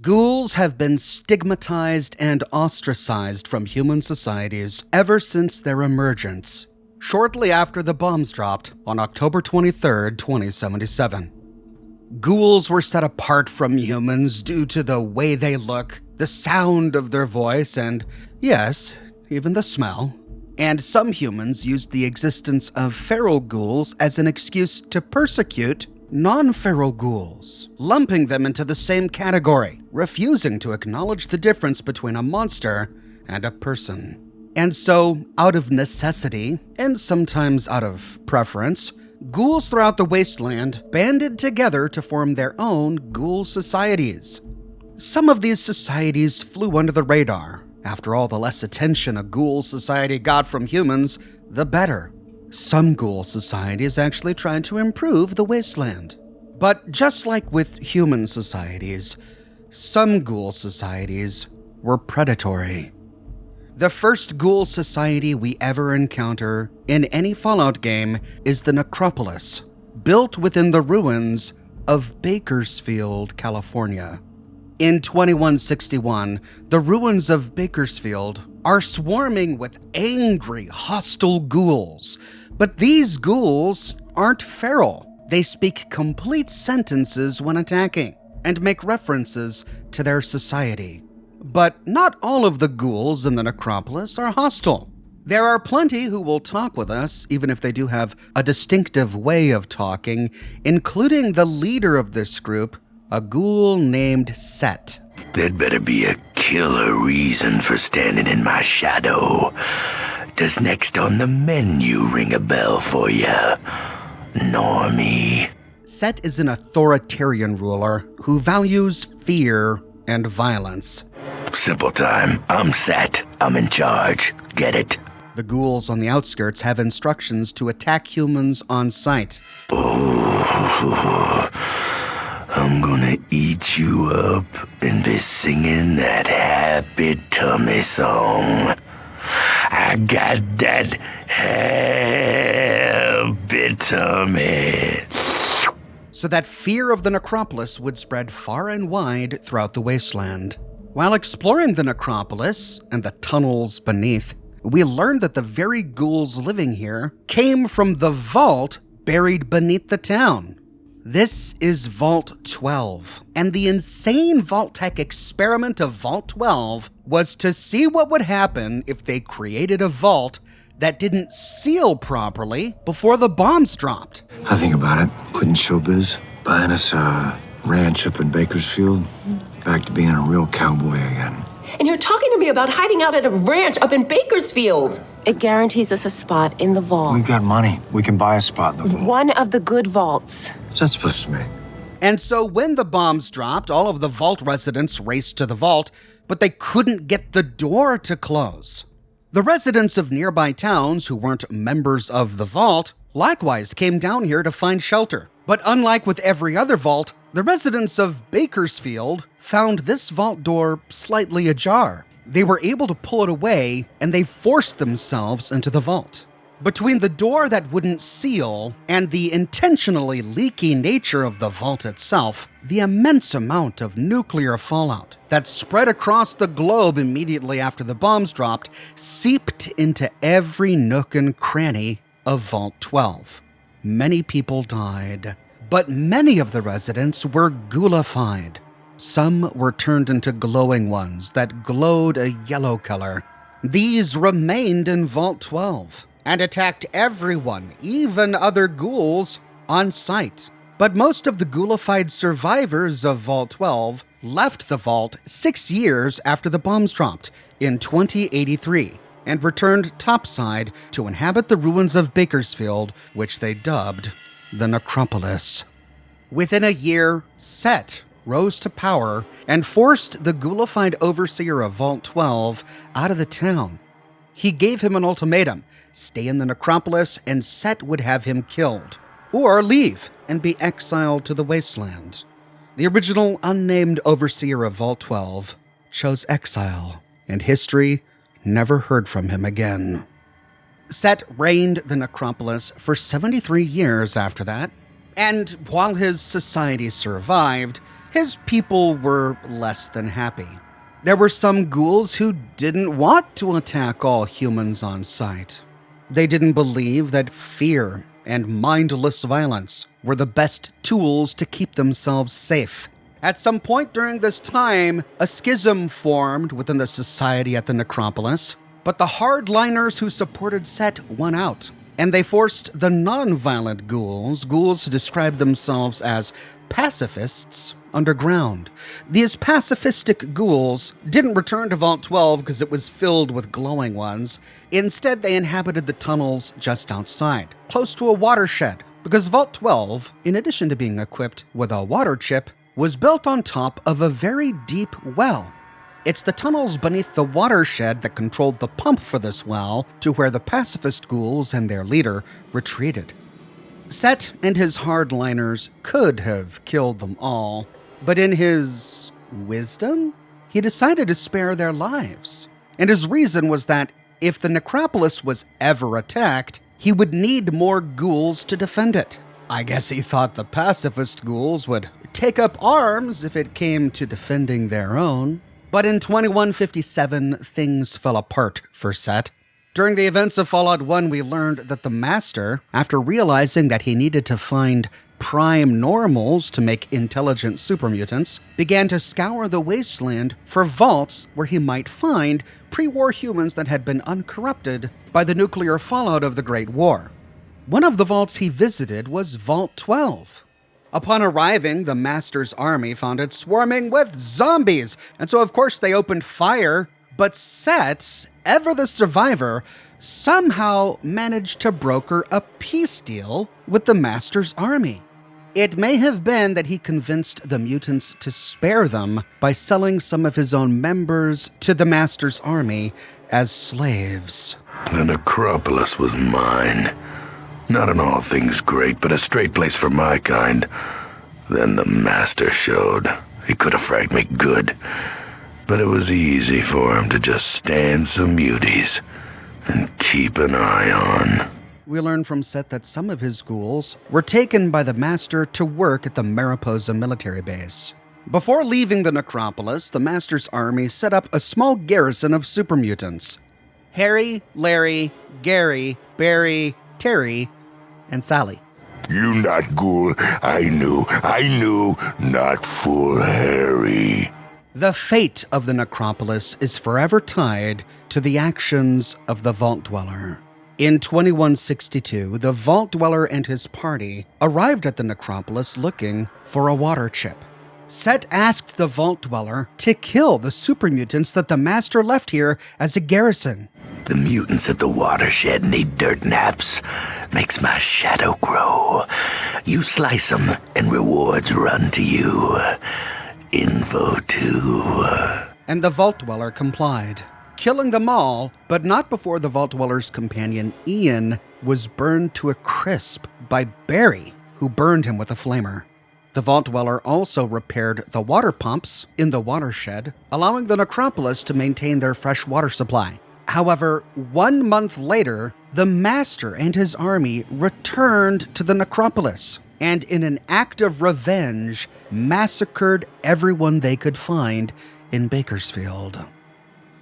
Ghouls have been stigmatized and ostracized from human societies ever since their emergence, shortly after the bombs dropped on October 23, 2077. Ghouls were set apart from humans due to the way they look, the sound of their voice, and, yes, even the smell. And some humans used the existence of feral ghouls as an excuse to persecute non-feral ghouls, lumping them into the same category, refusing to acknowledge the difference between a monster and a person. And so, out of necessity, and sometimes out of preference, ghouls throughout the wasteland banded together to form their own ghoul societies. Some of these societies flew under the radar. After all, the less attention a ghoul society got from humans, the better. Some ghoul societies actually tried to improve the wasteland. But just like with human societies, some ghoul societies were predatory. The first ghoul society we ever encounter in any Fallout game is the Necropolis, built within the ruins of Bakersfield, California. In 2161, the ruins of Bakersfield are swarming with angry, hostile ghouls. But these ghouls aren't feral. They speak complete sentences when attacking and make references to their society. But not all of the ghouls in the Necropolis are hostile. There are plenty who will talk with us, even if they do have a distinctive way of talking, including the leader of this group, a ghoul named Set. There'd better be a killer reason for standing in my shadow. Does next on the menu ring a bell for ya, Normie? Set is an authoritarian ruler who values fear and violence. Simple time. I'm Set. I'm in charge. Get it? The ghouls on the outskirts have instructions to attack humans on sight. Oh, I'm gonna eat you up and be singing that happy tummy song. I got that happy tummy. So that fear of the Necropolis would spread far and wide throughout the wasteland. While exploring the Necropolis and the tunnels beneath, we learned that the very ghouls living here came from the vault buried beneath the town. This is Vault 12, and the insane Vault-Tec experiment of Vault 12 was to see what would happen if they created a vault that didn't seal properly before the bombs dropped. I think about it. Quitting showbiz, buying us a ranch up in Bakersfield, back to being a real cowboy again. And you're talking to me about hiding out at a ranch up in Bakersfield. It guarantees us a spot in the vault. We've got money. We can buy a spot in the vault. One of the good vaults. What's that supposed to mean? And so when the bombs dropped, all of the vault residents raced to the vault, but they couldn't get the door to close. The residents of nearby towns who weren't members of the vault likewise came down here to find shelter. But unlike with every other vault, the residents of Bakersfield found this vault door slightly ajar. They were able to pull it away, and they forced themselves into the vault. Between the door that wouldn't seal and the intentionally leaky nature of the vault itself, the immense amount of nuclear fallout that spread across the globe immediately after the bombs dropped seeped into every nook and cranny of Vault 12. Many people died, but many of the residents were ghoulified. Some were turned into glowing ones that glowed a yellow color. These remained in Vault 12 and attacked everyone, even other ghouls, on sight. But most of the ghoulified survivors of Vault 12 left the vault 6 years after the bombs dropped in 2083 and returned topside to inhabit the ruins of Bakersfield, which they dubbed the Necropolis. Within a year, Set rose to power and forced the ghoulified overseer of Vault 12 out of the town. He gave him an ultimatum: stay in the Necropolis and Set would have him killed, or leave and be exiled to the wasteland. The original unnamed overseer of Vault 12 chose exile, and history never heard from him again. Set reigned the Necropolis for 73 years after that, and while his society survived, his people were less than happy. There were some ghouls who didn't want to attack all humans on sight. They didn't believe that fear and mindless violence were the best tools to keep themselves safe. At some point during this time, a schism formed within the society at the Necropolis, but the hardliners who supported Set won out, and they forced the non-violent ghouls who described themselves as pacifists, underground. These pacifistic ghouls didn't return to Vault 12 because it was filled with glowing ones. Instead, they inhabited the tunnels just outside, close to a watershed, because Vault 12, in addition to being equipped with a water chip, was built on top of a very deep well. It's the tunnels beneath the watershed that controlled the pump for this well to where the pacifist ghouls and their leader retreated. Set and his hardliners could have killed them all, but in his wisdom, he decided to spare their lives. And his reason was that if the Necropolis was ever attacked, he would need more ghouls to defend it. I guess he thought the pacifist ghouls would take up arms if it came to defending their own. But in 2157, things fell apart for Set. During the events of Fallout 1, we learned that the Master, after realizing that he needed to find prime normals to make intelligent supermutants, began to scour the wasteland for vaults where he might find pre-war humans that had been uncorrupted by the nuclear fallout of the Great War. One of the vaults he visited was Vault 12. Upon arriving, the Master's army found it swarming with zombies, and so of course they opened fire, but Set, ever the survivor, somehow managed to broker a peace deal with the Master's army. It may have been that he convinced the mutants to spare them by selling some of his own members to the Master's army as slaves. The Necropolis was mine. Not in all things great, but a straight place for my kind. Then the Master showed. He could have fragged me good, but it was easy for him to just stand some muties and keep an eye on. We learn from Set that some of his ghouls were taken by the Master to work at the Mariposa military base. Before leaving the Necropolis, the Master's army set up a small garrison of supermutants. Harry, Larry, Gary, Barry, Terry, and Sally. You not ghoul. I knew, not fool Harry. The fate of the Necropolis is forever tied to the actions of the Vault Dweller. In 2162, the Vault Dweller and his party arrived at the Necropolis looking for a water chip. Set asked the Vault Dweller to kill the supermutants that the Master left here as a garrison. The mutants at the watershed need dirt naps. Makes my shadow grow. You slice them and rewards run to you. Info too. And the Vault Dweller complied, killing them all, but not before the Vault Dweller's companion Ian was burned to a crisp by Barry, who burned him with a flamer. The Vault Dweller also repaired the water pumps in the watershed, allowing the Necropolis to maintain their fresh water supply. However, 1 month later, the Master and his army returned to the Necropolis, and in an act of revenge, massacred everyone they could find in Bakersfield.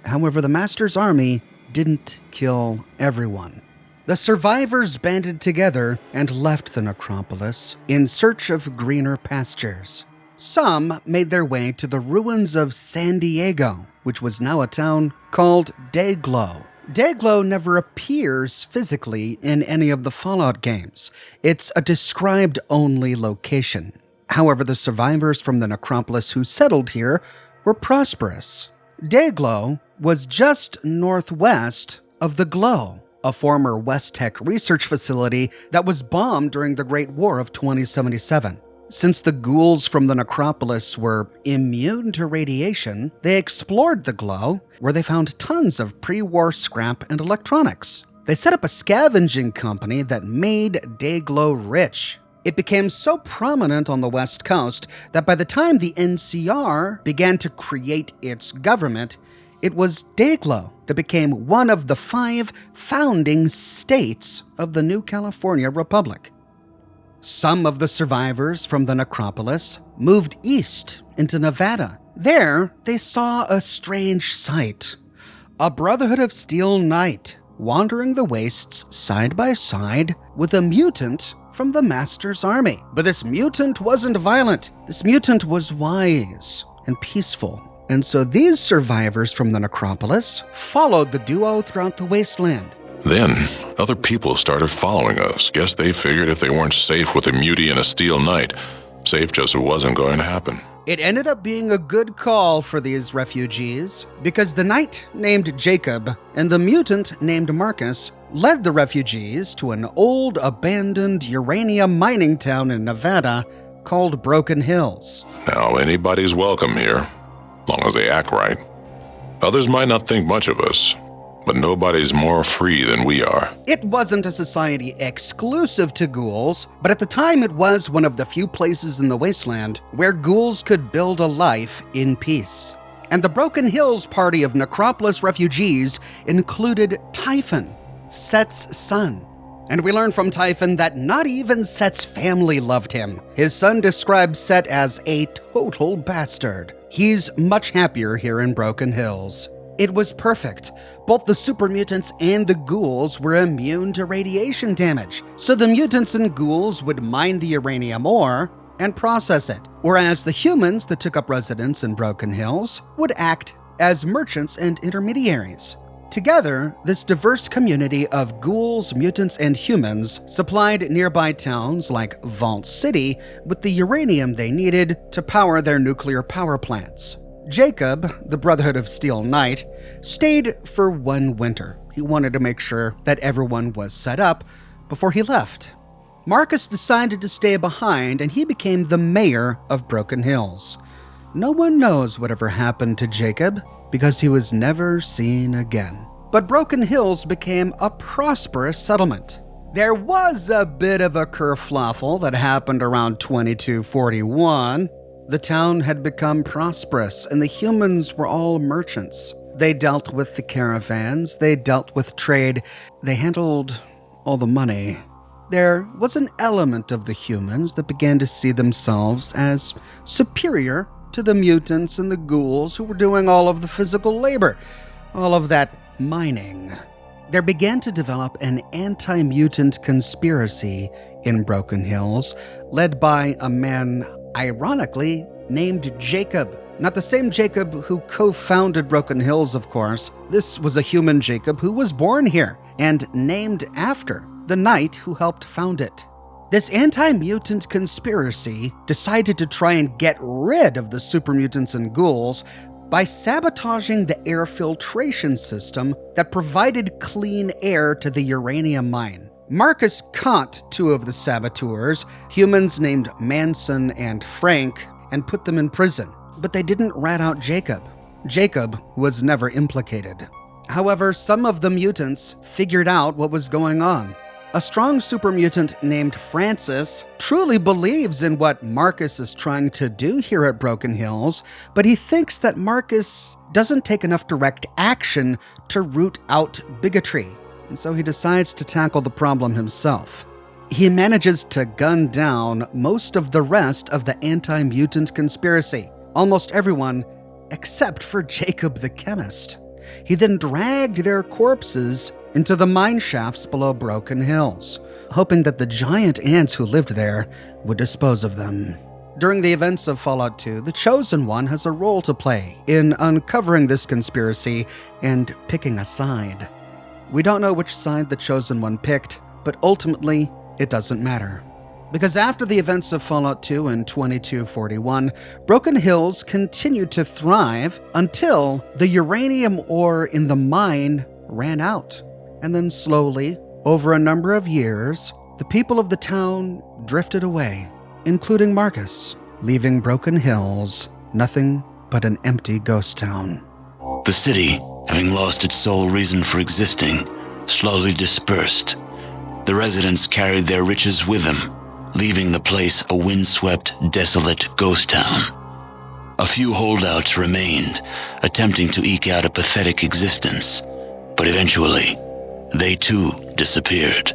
However, the Master's army didn't kill everyone. The survivors banded together and left the Necropolis in search of greener pastures. Some made their way to the ruins of San Diego, which was now a town called Dayglow. Dayglow never appears physically in any of the Fallout games. It's a described-only location. However, the survivors from the Necropolis who settled here were prosperous. Dayglow was just northwest of the Glow, a former West Tech research facility that was bombed during the Great War of 2077. Since the ghouls from the Necropolis were immune to radiation, they explored the Glow, where they found tons of pre-war scrap and electronics. They set up a scavenging company that made Dayglow rich. It became so prominent on the West Coast that by the time the NCR began to create its government, it was Dayglow that became one of the 5 founding states of the new California Republic. Some of the survivors from the Necropolis moved east into Nevada. There, they saw a strange sight. A Brotherhood of Steel Knight wandering the wastes side by side with a mutant from the Master's army. But this mutant wasn't violent. This mutant was wise and peaceful. And so these survivors from the Necropolis followed the duo throughout the wasteland. Then, other people started following us. Guess they figured if they weren't safe with a mutie and a steel knight, safe just wasn't going to happen. It ended up being a good call for these refugees because the knight named Jacob and the mutant named Marcus led the refugees to an old abandoned uranium mining town in Nevada called Broken Hills. Now, anybody's welcome here, long as they act right. Others might not think much of us, but nobody's more free than we are. It wasn't a society exclusive to ghouls, but at the time it was one of the few places in the wasteland where ghouls could build a life in peace. And the Broken Hills party of Necropolis refugees included Typhon, Set's son. And we learn from Typhon that not even Set's family loved him. His son describes Set as a total bastard. He's much happier here in Broken Hills. It was perfect. Both the super mutants and the ghouls were immune to radiation damage, so the mutants and ghouls would mine the uranium ore and process it, whereas the humans that took up residence in Broken Hills would act as merchants and intermediaries. Together, this diverse community of ghouls, mutants, and humans supplied nearby towns like Vault City with the uranium they needed to power their nuclear power plants. Jacob, the Brotherhood of Steel Knight, stayed for one winter. He wanted to make sure that everyone was set up before he left. Marcus decided to stay behind, and he became the mayor of Broken Hills. No one knows whatever happened to Jacob because he was never seen again. But Broken Hills became a prosperous settlement. There was a bit of a kerfluffle that happened around 2241. The town had become prosperous, and the humans were all merchants. They dealt with the caravans, they dealt with trade, they handled all the money. There was an element of the humans that began to see themselves as superior to the mutants and the ghouls who were doing all of the physical labor, all of that mining. There began to develop an anti-mutant conspiracy in Broken Hills, led by a man ironically named Jacob. Not the same Jacob who co-founded Broken Hills, of course. This was a human Jacob who was born here and named after the knight who helped found it. This anti-mutant conspiracy decided to try and get rid of the super mutants and ghouls by sabotaging the air filtration system that provided clean air to the uranium mine. Marcus caught two of the saboteurs, humans named Manson and Frank, and put them in prison. But they didn't rat out Jacob. Jacob was never implicated. However, some of the mutants figured out what was going on. A strong super mutant named Francis truly believes in what Marcus is trying to do here at Broken Hills, but he thinks that Marcus doesn't take enough direct action to root out bigotry. And so he decides to tackle the problem himself. He manages to gun down most of the rest of the anti-mutant conspiracy, almost everyone except for Jacob the chemist. He then dragged their corpses into the mine shafts below Broken Hills, hoping that the giant ants who lived there would dispose of them. During the events of Fallout 2, the Chosen One has a role to play in uncovering this conspiracy and picking a side. We don't know which side the Chosen One picked, but ultimately, it doesn't matter. Because after the events of Fallout 2 in 2241, Broken Hills continued to thrive until the uranium ore in the mine ran out. And then slowly, over a number of years, the people of the town drifted away, including Marcus, leaving Broken Hills nothing but an empty ghost town. The city, having lost its sole reason for existing, slowly dispersed. The residents carried their riches with them, leaving the place a windswept, desolate ghost town. A few holdouts remained, attempting to eke out a pathetic existence, but eventually, they too disappeared.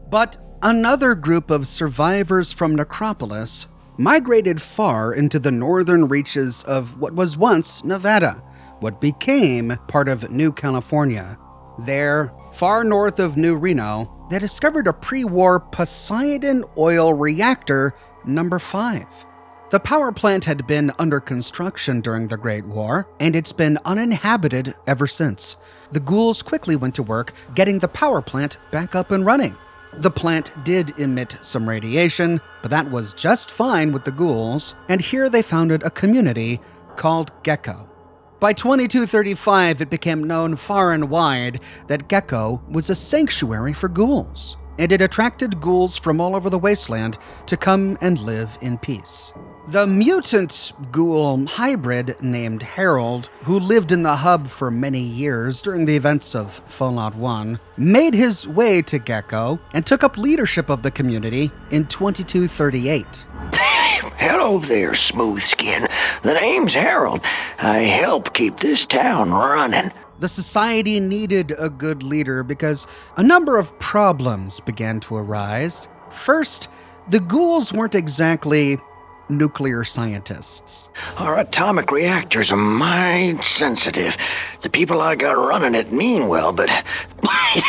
But Another group of survivors from Necropolis migrated far into the northern reaches of what was once Nevada, what became part of New California. There, far north of New Reno, they discovered a pre-war Poseidon oil reactor number 5. The power plant had been under construction during the Great War, and it's been uninhabited ever since. The ghouls quickly went to work getting the power plant back up and running. The plant did emit some radiation, but that was just fine with the ghouls, and here they founded a community called Gecko. By 2235, it became known far and wide that Gecko was a sanctuary for ghouls, and it attracted ghouls from all over the wasteland to come and live in peace. The mutant ghoul hybrid named Harold, who lived in the hub for many years during the events of Fallout 1, made his way to Gecko and took up leadership of the community in 2238. Hello there, smooth skin. The name's Harold. I help keep this town running. The society needed a good leader because a number of problems began to arise. First, the ghouls weren't exactly nuclear scientists. Our atomic reactors are mind sensitive. The people I got running it mean well, but,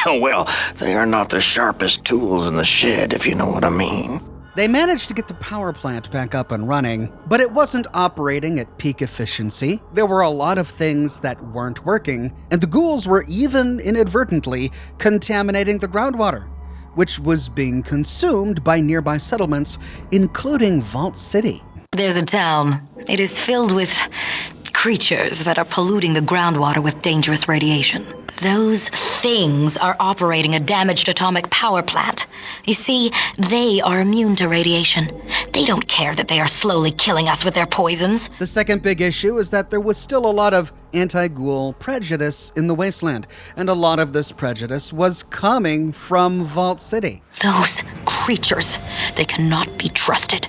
well, they are not the sharpest tools in the shed, if you know what I mean. They managed to get the power plant back up and running, but it wasn't operating at peak efficiency. There were a lot of things that weren't working, and the ghouls were even inadvertently contaminating the groundwater, which was being consumed by nearby settlements, including Vault City. There's a town. It is filled with creatures that are polluting the groundwater with dangerous radiation. Those things are operating a damaged atomic power plant. You see, they are immune to radiation. They don't care that they are slowly killing us with their poisons. The second big issue is that there was still a lot of anti-ghoul prejudice in the wasteland, and a lot of this prejudice was coming from Vault City. Those creatures, they cannot be trusted.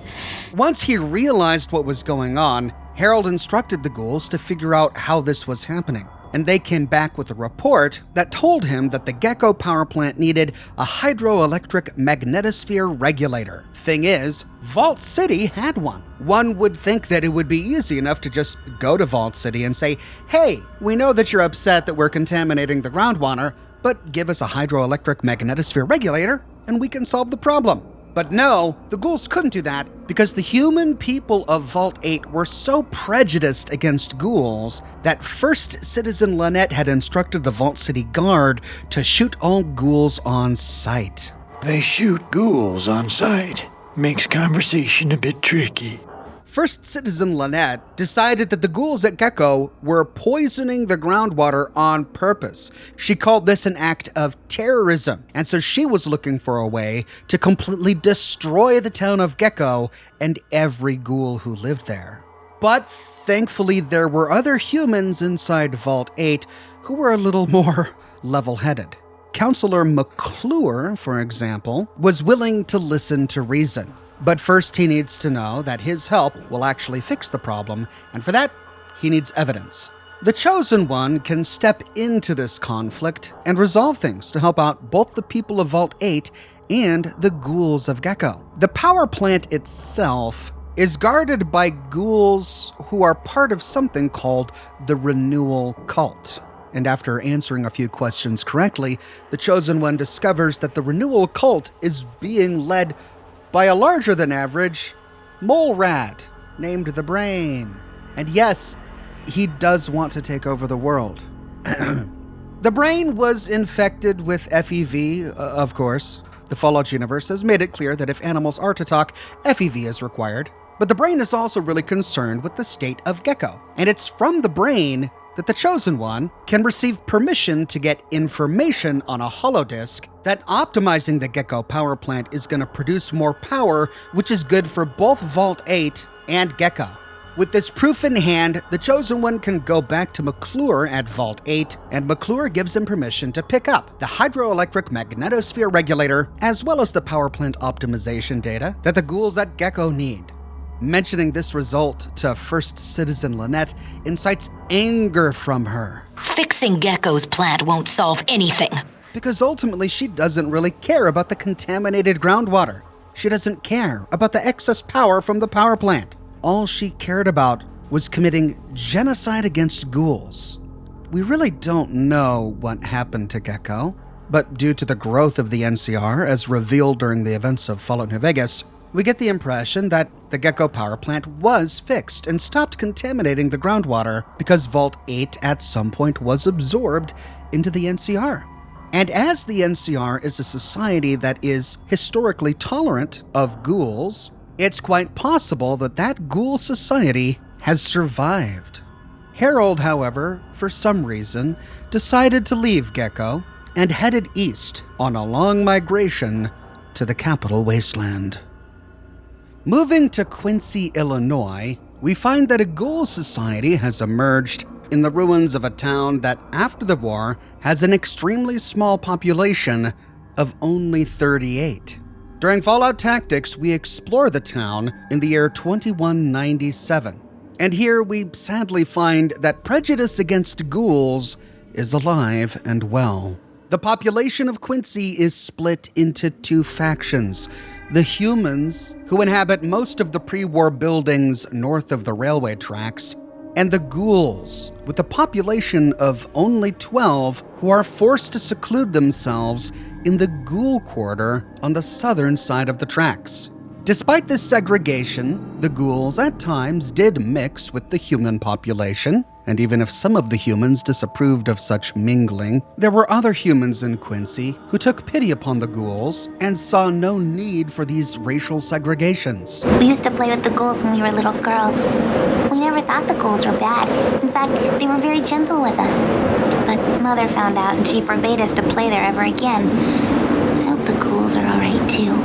Once he realized what was going on, Harold instructed the ghouls to figure out how this was happening. And they came back with a report that told him that the Gecko power plant needed a hydroelectric magnetosphere regulator. Thing is, Vault City had one. One would think that it would be easy enough to just go to Vault City and say, hey, we know that you're upset that we're contaminating the groundwater, but give us a hydroelectric magnetosphere regulator and we can solve the problem. But no, the ghouls couldn't do that because the human people of Vault 8 were so prejudiced against ghouls that First Citizen Lynette had instructed the Vault City Guard to shoot all ghouls on sight. They shoot ghouls on sight. Makes conversation a bit tricky. First Citizen Lynette decided that the ghouls at Gecko were poisoning the groundwater on purpose. She called this an act of terrorism, and so she was looking for a way to completely destroy the town of Gecko and every ghoul who lived there. But thankfully, there were other humans inside Vault 8 who were a little more level-headed. Counselor McClure, for example, was willing to listen to reason. But first he needs to know that his help will actually fix the problem, and for that, he needs evidence. The Chosen One can step into this conflict and resolve things to help out both the people of Vault 8 and the ghouls of Gecko. The power plant itself is guarded by ghouls who are part of something called the Renewal Cult. And after answering a few questions correctly, the Chosen One discovers that the Renewal Cult is being led by a larger-than-average mole rat named the Brain. And yes, he does want to take over the world. The Brain was infected with FEV, of course. The Fallout universe has made it clear that if animals are to talk, FEV is required. But the Brain is also really concerned with the state of Gecko. And it's from the Brain that the Chosen One can receive permission to get information on a holodisk that optimizing the Gecko power plant is going to produce more power, which is good for both Vault 8 and Gecko. With this proof in hand, the Chosen One can go back to McClure at Vault 8, and McClure gives him permission to pick up the hydroelectric magnetosphere regulator, as well as the power plant optimization data that the ghouls at Gecko need. Mentioning this result to First Citizen Lynette incites anger from her. Fixing Gecko's plant won't solve anything. because ultimately she doesn't really care about the contaminated groundwater. She doesn't care about the excess power from the power plant. All she cared about was committing genocide against ghouls. We really don't know what happened to Gecko, but due to the growth of the NCR as revealed during the events of Fallout New Vegas, we get the impression that the Gecko power plant was fixed and stopped contaminating the groundwater because Vault 8 at some point was absorbed into the NCR. And as the NCR is a society that is historically tolerant of ghouls, it's quite possible that that ghoul society has survived. Harold, however, for some reason, decided to leave Gecko and headed east on a long migration to the Capital Wasteland. Moving to Quincy, Illinois, we find that a ghoul society has emerged in the ruins of a town that, after the war, has an extremely small population of only 38. During Fallout Tactics, we explore the town in the year 2197. And here we sadly find that prejudice against ghouls is alive and well. The population of Quincy is split into two factions. The humans, who inhabit most of the pre-war buildings north of the railway tracks, and the ghouls, with a population of only 12 who are forced to seclude themselves in the ghoul quarter on the southern side of the tracks. Despite this segregation, the ghouls at times did mix with the human population, and even if some of the humans disapproved of such mingling, there were other humans in Quincy who took pity upon the ghouls and saw no need for these racial segregations. We used to play with the ghouls when we were little girls. We never thought the ghouls were bad. In fact, they were very gentle with us. But Mother found out and she forbade us to play there ever again. I hope the ghouls are alright too.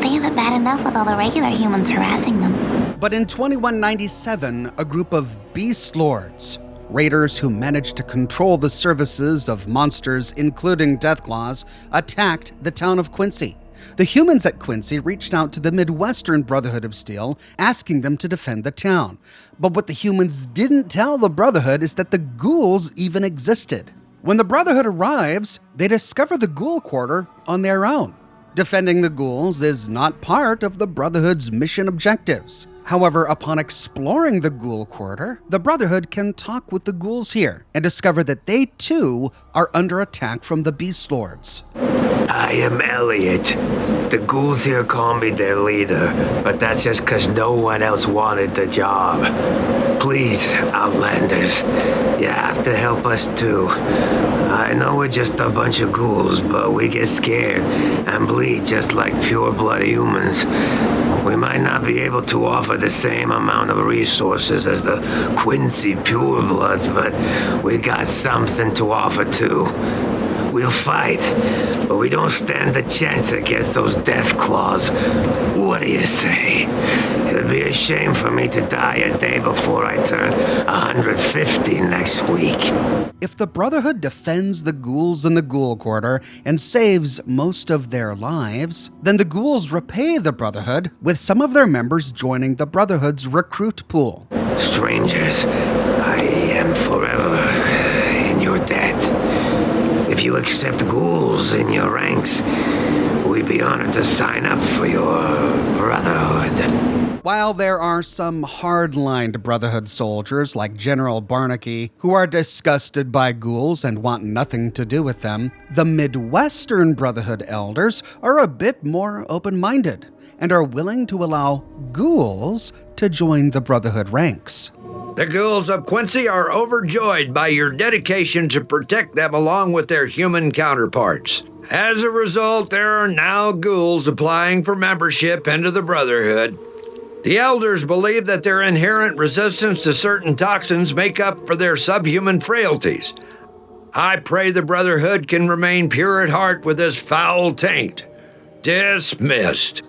They have it bad enough with all the regular humans harassing them. But in 2197, a group of beast lords, raiders who managed to control the services of monsters including Deathclaws, attacked the town of Quincy. The humans at Quincy reached out to the Midwestern Brotherhood of Steel, asking them to defend the town. But what the humans didn't tell the Brotherhood is that the ghouls even existed. When the Brotherhood arrives, they discover the ghoul quarter on their own. Defending the ghouls is not part of the Brotherhood's mission objectives. However, upon exploring the ghoul quarter, the Brotherhood can talk with the ghouls here and discover that they too are under attack from the Beast Lords. I am Elliot. The ghouls here call me their leader, but that's just because no one else wanted the job. Please, Outlanders, you have to help us too. I know we're just a bunch of ghouls, but we get scared and bleed just like pure-blood humans. We might not be able to offer the same amount of resources as the Quincy purebloods, but we got something to offer too. We'll fight, but we don't stand a chance against those Deathclaws. What do you say? It'd be a shame for me to die a day before I turn 150 next week. If the Brotherhood defends the ghouls in the ghoul quarter and saves most of their lives, then the ghouls repay the Brotherhood, with some of their members joining the Brotherhood's recruit pool. Strangers, I am forever in your debt. If you accept ghouls in your ranks, we'd be honored to sign up for your Brotherhood. While there are some hard-lined Brotherhood soldiers like General Barnaky who are disgusted by ghouls and want nothing to do with them, the Midwestern Brotherhood elders are a bit more open-minded and are willing to allow ghouls to join the Brotherhood ranks. The ghouls of Quincy are overjoyed by your dedication to protect them along with their human counterparts. As a result, there are now ghouls applying for membership into the Brotherhood. The elders believe that their inherent resistance to certain toxins make up for their subhuman frailties. I pray the Brotherhood can remain pure at heart with this foul taint. Dismissed.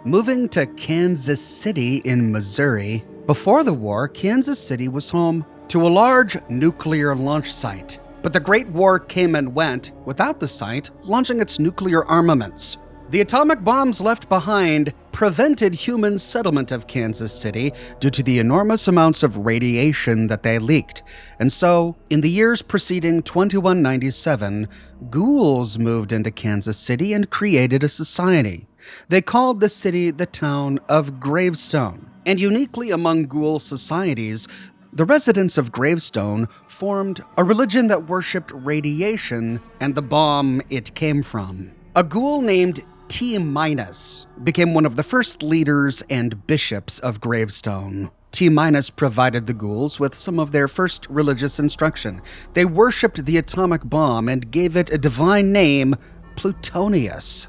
Moving to Kansas City in Missouri, before the war, Kansas City was home to a large nuclear launch site. But the Great War came and went without the site launching its nuclear armaments. The atomic bombs left behind prevented human settlement of Kansas City due to the enormous amounts of radiation that they leaked. And so, in the years preceding 2197, ghouls moved into Kansas City and created a society. They called the city the town of Gravestone. And uniquely among ghoul societies, the residents of Gravestone formed a religion that worshipped radiation and the bomb it came from. A ghoul named T- became one of the first leaders and bishops of Gravestone. T- provided the ghouls with some of their first religious instruction. They worshipped the atomic bomb and gave it a divine name, Plutonius.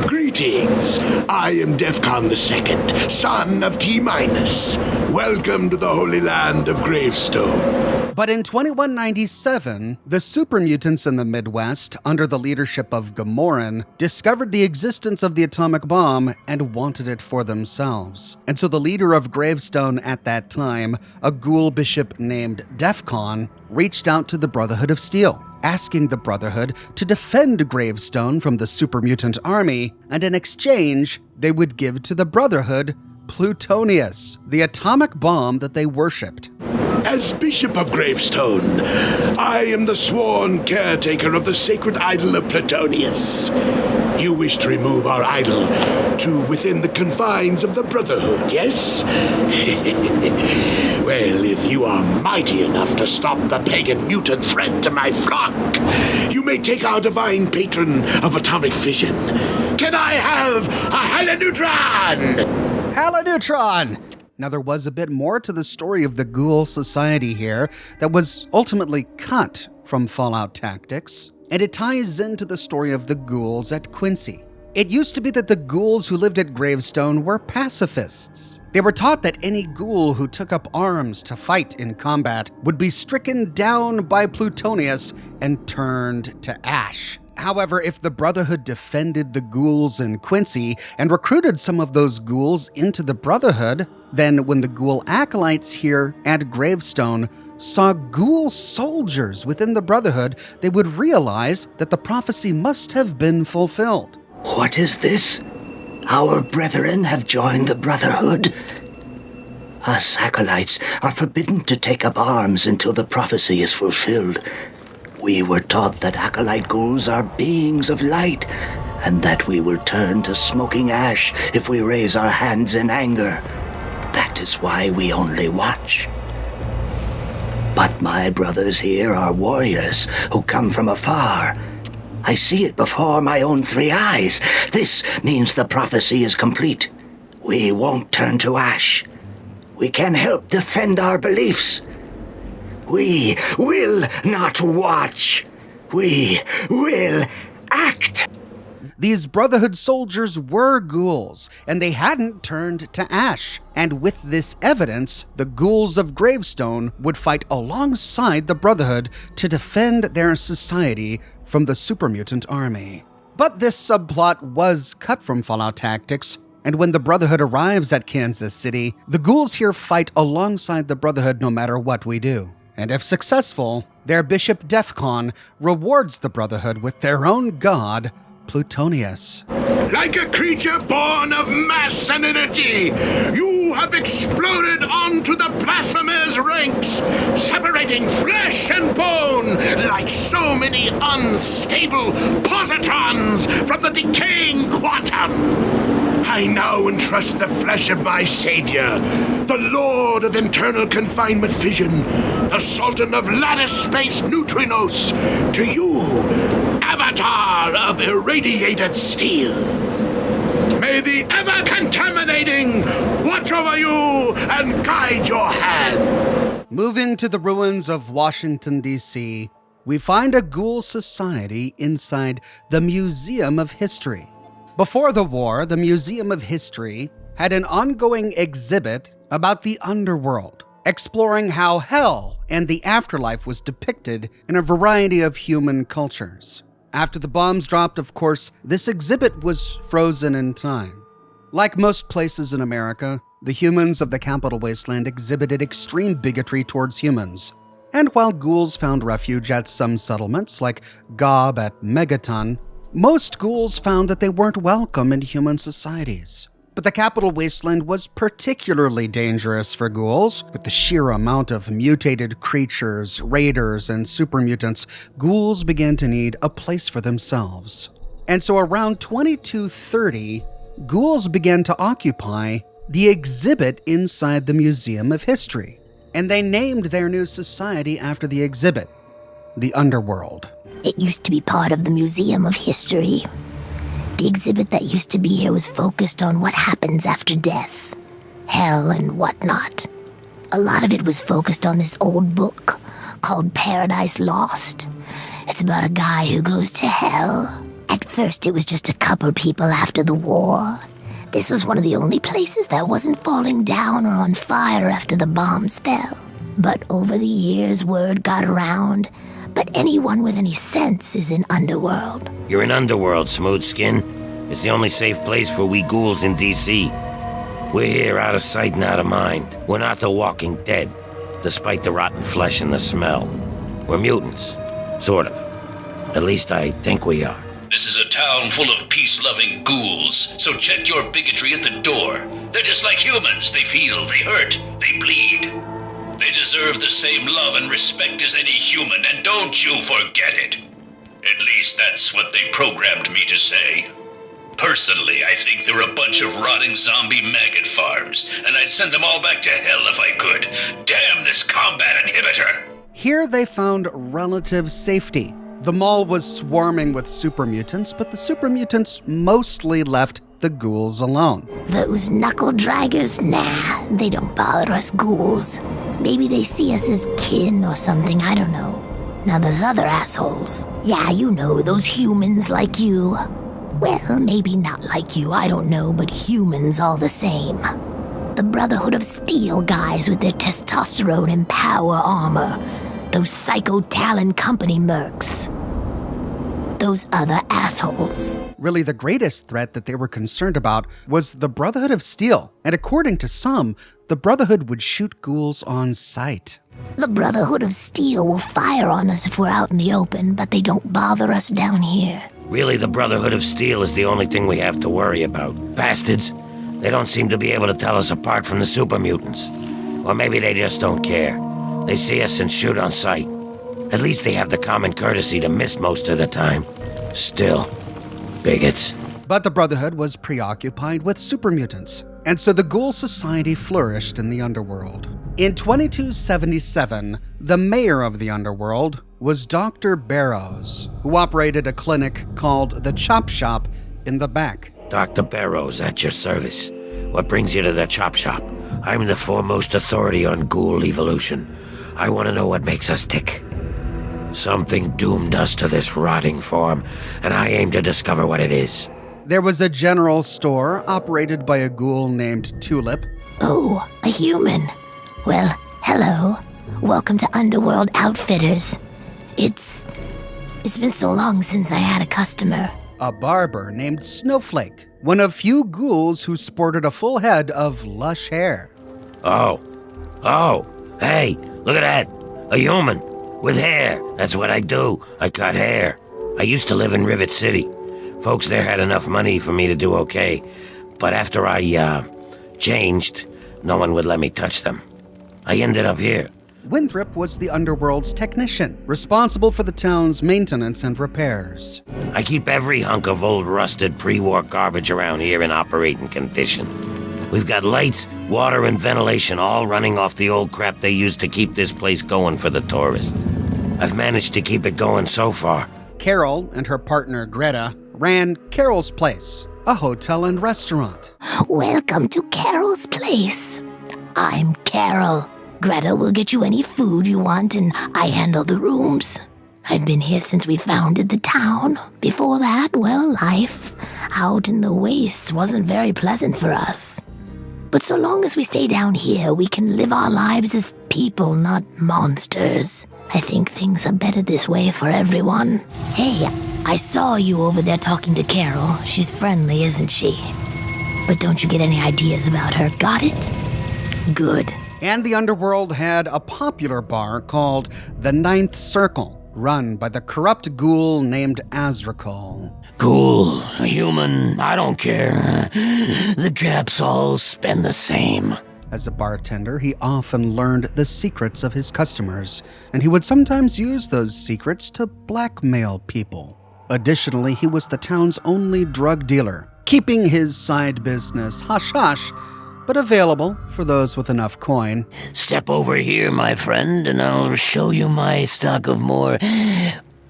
Greetings. I am Defcon II, son of T-. Welcome to the Holy Land of Gravestone. But in 2197, the super mutants in the Midwest, under the leadership of Gamoran, discovered the existence of the atomic bomb and wanted it for themselves. And so the leader of Gravestone at that time, a ghoul bishop named Defcon, reached out to the Brotherhood of Steel, asking the Brotherhood to defend Gravestone from the super mutant army, and in exchange, they would give to the Brotherhood Plutonius, the atomic bomb that they worshipped. As Bishop of Gravestone, I am the sworn caretaker of the sacred idol of Plutonius. You wish to remove our idol to within the confines of the Brotherhood, yes? Well, if you are mighty enough to stop the pagan mutant threat to my flock, you may take our divine patron of atomic fission. Can I have a Halaneutron? Halaneutron! Now, there was a bit more to the story of the Ghoul Society here that was ultimately cut from Fallout Tactics, and it ties into the story of the ghouls at Quincy. It used to be that the ghouls who lived at Gravestone were pacifists. They were taught that any ghoul who took up arms to fight in combat would be stricken down by Plutonius and turned to ash. However, if the Brotherhood defended the ghouls in Quincy and recruited some of those ghouls into the Brotherhood, then when the ghoul acolytes here at Gravestone saw ghoul soldiers within the Brotherhood, they would realize that the prophecy must have been fulfilled. What is this? Our brethren have joined the Brotherhood? Us acolytes are forbidden to take up arms until the prophecy is fulfilled. We were taught that acolyte ghouls are beings of light, and that we will turn to smoking ash if we raise our hands in anger. That is why we only watch. But my brothers here are warriors who come from afar. I see it before my own 3 eyes. This means the prophecy is complete. We won't turn to ash. We can help defend our beliefs. We will not watch. We will act. These Brotherhood soldiers were ghouls, and they hadn't turned to ash. And with this evidence, the ghouls of Gravestone would fight alongside the Brotherhood to defend their society from the super mutant army. But this subplot was cut from Fallout Tactics, and when the Brotherhood arrives at Kansas City, the ghouls here fight alongside the Brotherhood no matter what we do. And if successful, their Bishop Defcon rewards the Brotherhood with their own god, Plutonius. Like a creature born of mass and energy, you have exploded onto the blasphemers' ranks, separating flesh and bone like so many unstable positrons from the decaying quantum. I now entrust the flesh of my savior, the Lord of Internal Confinement Fission, the Sultan of Lattice Space Neutrinos, to you, Avatar of Irradiated Steel. May the ever-contaminating watch over you and guide your hand. Moving to the ruins of Washington, D.C., we find a ghoul society inside the Museum of History. Before the war, the Museum of History had an ongoing exhibit about the Underworld, exploring how hell and the afterlife was depicted in a variety of human cultures. After the bombs dropped, of course, this exhibit was frozen in time. Like most places in America, the humans of the Capital Wasteland exhibited extreme bigotry towards humans. And while ghouls found refuge at some settlements, like Gob at Megaton, Most ghouls found that they weren't welcome in human societies. But the capital wasteland was particularly dangerous for ghouls. With the sheer amount of mutated creatures, raiders, and super mutants, ghouls began to need a place for themselves. And so around 2230, ghouls began to occupy the exhibit inside the Museum of History. And they named their new society after the exhibit, the Underworld. It used to be part of the Museum of History. The exhibit that used to be here was focused on what happens after death, hell and whatnot. A lot of it was focused on this old book called Paradise Lost. It's about a guy who goes to hell. At first it was just a couple people after the war. This was one of the only places that wasn't falling down or on fire after the bombs fell. But over the years word got around. But anyone with any sense is in Underworld. You're in Underworld, Smoothskin. It's the only safe place for we ghouls in D.C. We're here out of sight and out of mind. We're not the Walking Dead, despite the rotten flesh and the smell. We're mutants. Sort of. At least I think we are. This is a town full of peace-loving ghouls, so check your bigotry at the door. They're just like humans. They feel, they hurt, they bleed. They deserve the same love and respect as any human, and don't you forget it. At least that's what they programmed me to say. Personally, I think they're a bunch of rotting zombie maggot farms, and I'd send them all back to hell if I could. Damn this combat inhibitor! Here they found relative safety. The mall was swarming with super mutants, but the super mutants mostly left the ghouls alone. Those knuckle draggers? Nah, they don't bother us ghouls. Maybe they see us as kin or something, I don't know. Now those other assholes. Yeah, you know, those humans like you. Well, maybe not like you, I don't know, but humans all the same. The Brotherhood of Steel guys with their testosterone and power armor. Those Psycho Talon Company mercs. Those other assholes. Really, the greatest threat that they were concerned about was the Brotherhood of Steel. And according to some, the Brotherhood would shoot ghouls on sight. The Brotherhood of Steel will fire on us if we're out in the open, but they don't bother us down here. Really, the Brotherhood of Steel is the only thing we have to worry about. Bastards. They don't seem to be able to tell us apart from the super mutants. Or maybe they just don't care. They see us and shoot on sight. At least they have the common courtesy to miss most of the time. Still, bigots. But the Brotherhood was preoccupied with super mutants, and so the Ghoul Society flourished in the Underworld. In 2277, the mayor of the Underworld was Dr. Barrows, who operated a clinic called the Chop Shop in the back. Dr. Barrows, at your service. What brings you to the Chop Shop? I'm the foremost authority on ghoul evolution. I want to know what makes us tick. Something doomed us to this rotting form, and I aim to discover what it is. There was a general store operated by a ghoul named Tulip. Oh, a human. Well, hello. Welcome to Underworld Outfitters. It's been so long since I had a customer. A barber named Snowflake, one of few ghouls who sported a full head of lush hair. Oh, hey, look at that. A human. With hair. That's what I do. I cut hair. I used to live in Rivet City. Folks there had enough money for me to do okay. But after I, changed, no one would let me touch them. I ended up here. Winthrop was the Underworld's technician, responsible for the town's maintenance and repairs. I keep every hunk of old rusted pre-war garbage around here in operating condition. We've got lights, water, and ventilation all running off the old crap they used to keep this place going for the tourists. I've managed to keep it going so far. Carol and her partner Greta ran Carol's Place, a hotel and restaurant. Welcome to Carol's Place. I'm Carol. Greta will get you any food you want, and I handle the rooms. I've been here since we founded the town. Before that, well, life out in the wastes wasn't very pleasant for us. But so long as we stay down here, we can live our lives as people, not monsters. I think things are better this way for everyone. Hey, I saw you over there talking to Carol. She's friendly, isn't she? But don't you get any ideas about her, got it? Good. And the Underworld had a popular bar called the Ninth Circle, run by the corrupt ghoul named Azrakal. Ghoul, human, I don't care. The caps all spend the same. As a bartender, he often learned the secrets of his customers, and he would sometimes use those secrets to blackmail people. Additionally, he was the town's only drug dealer, keeping his side business hush-hush, but available for those with enough coin. Step over here, my friend, and I'll show you my stock of more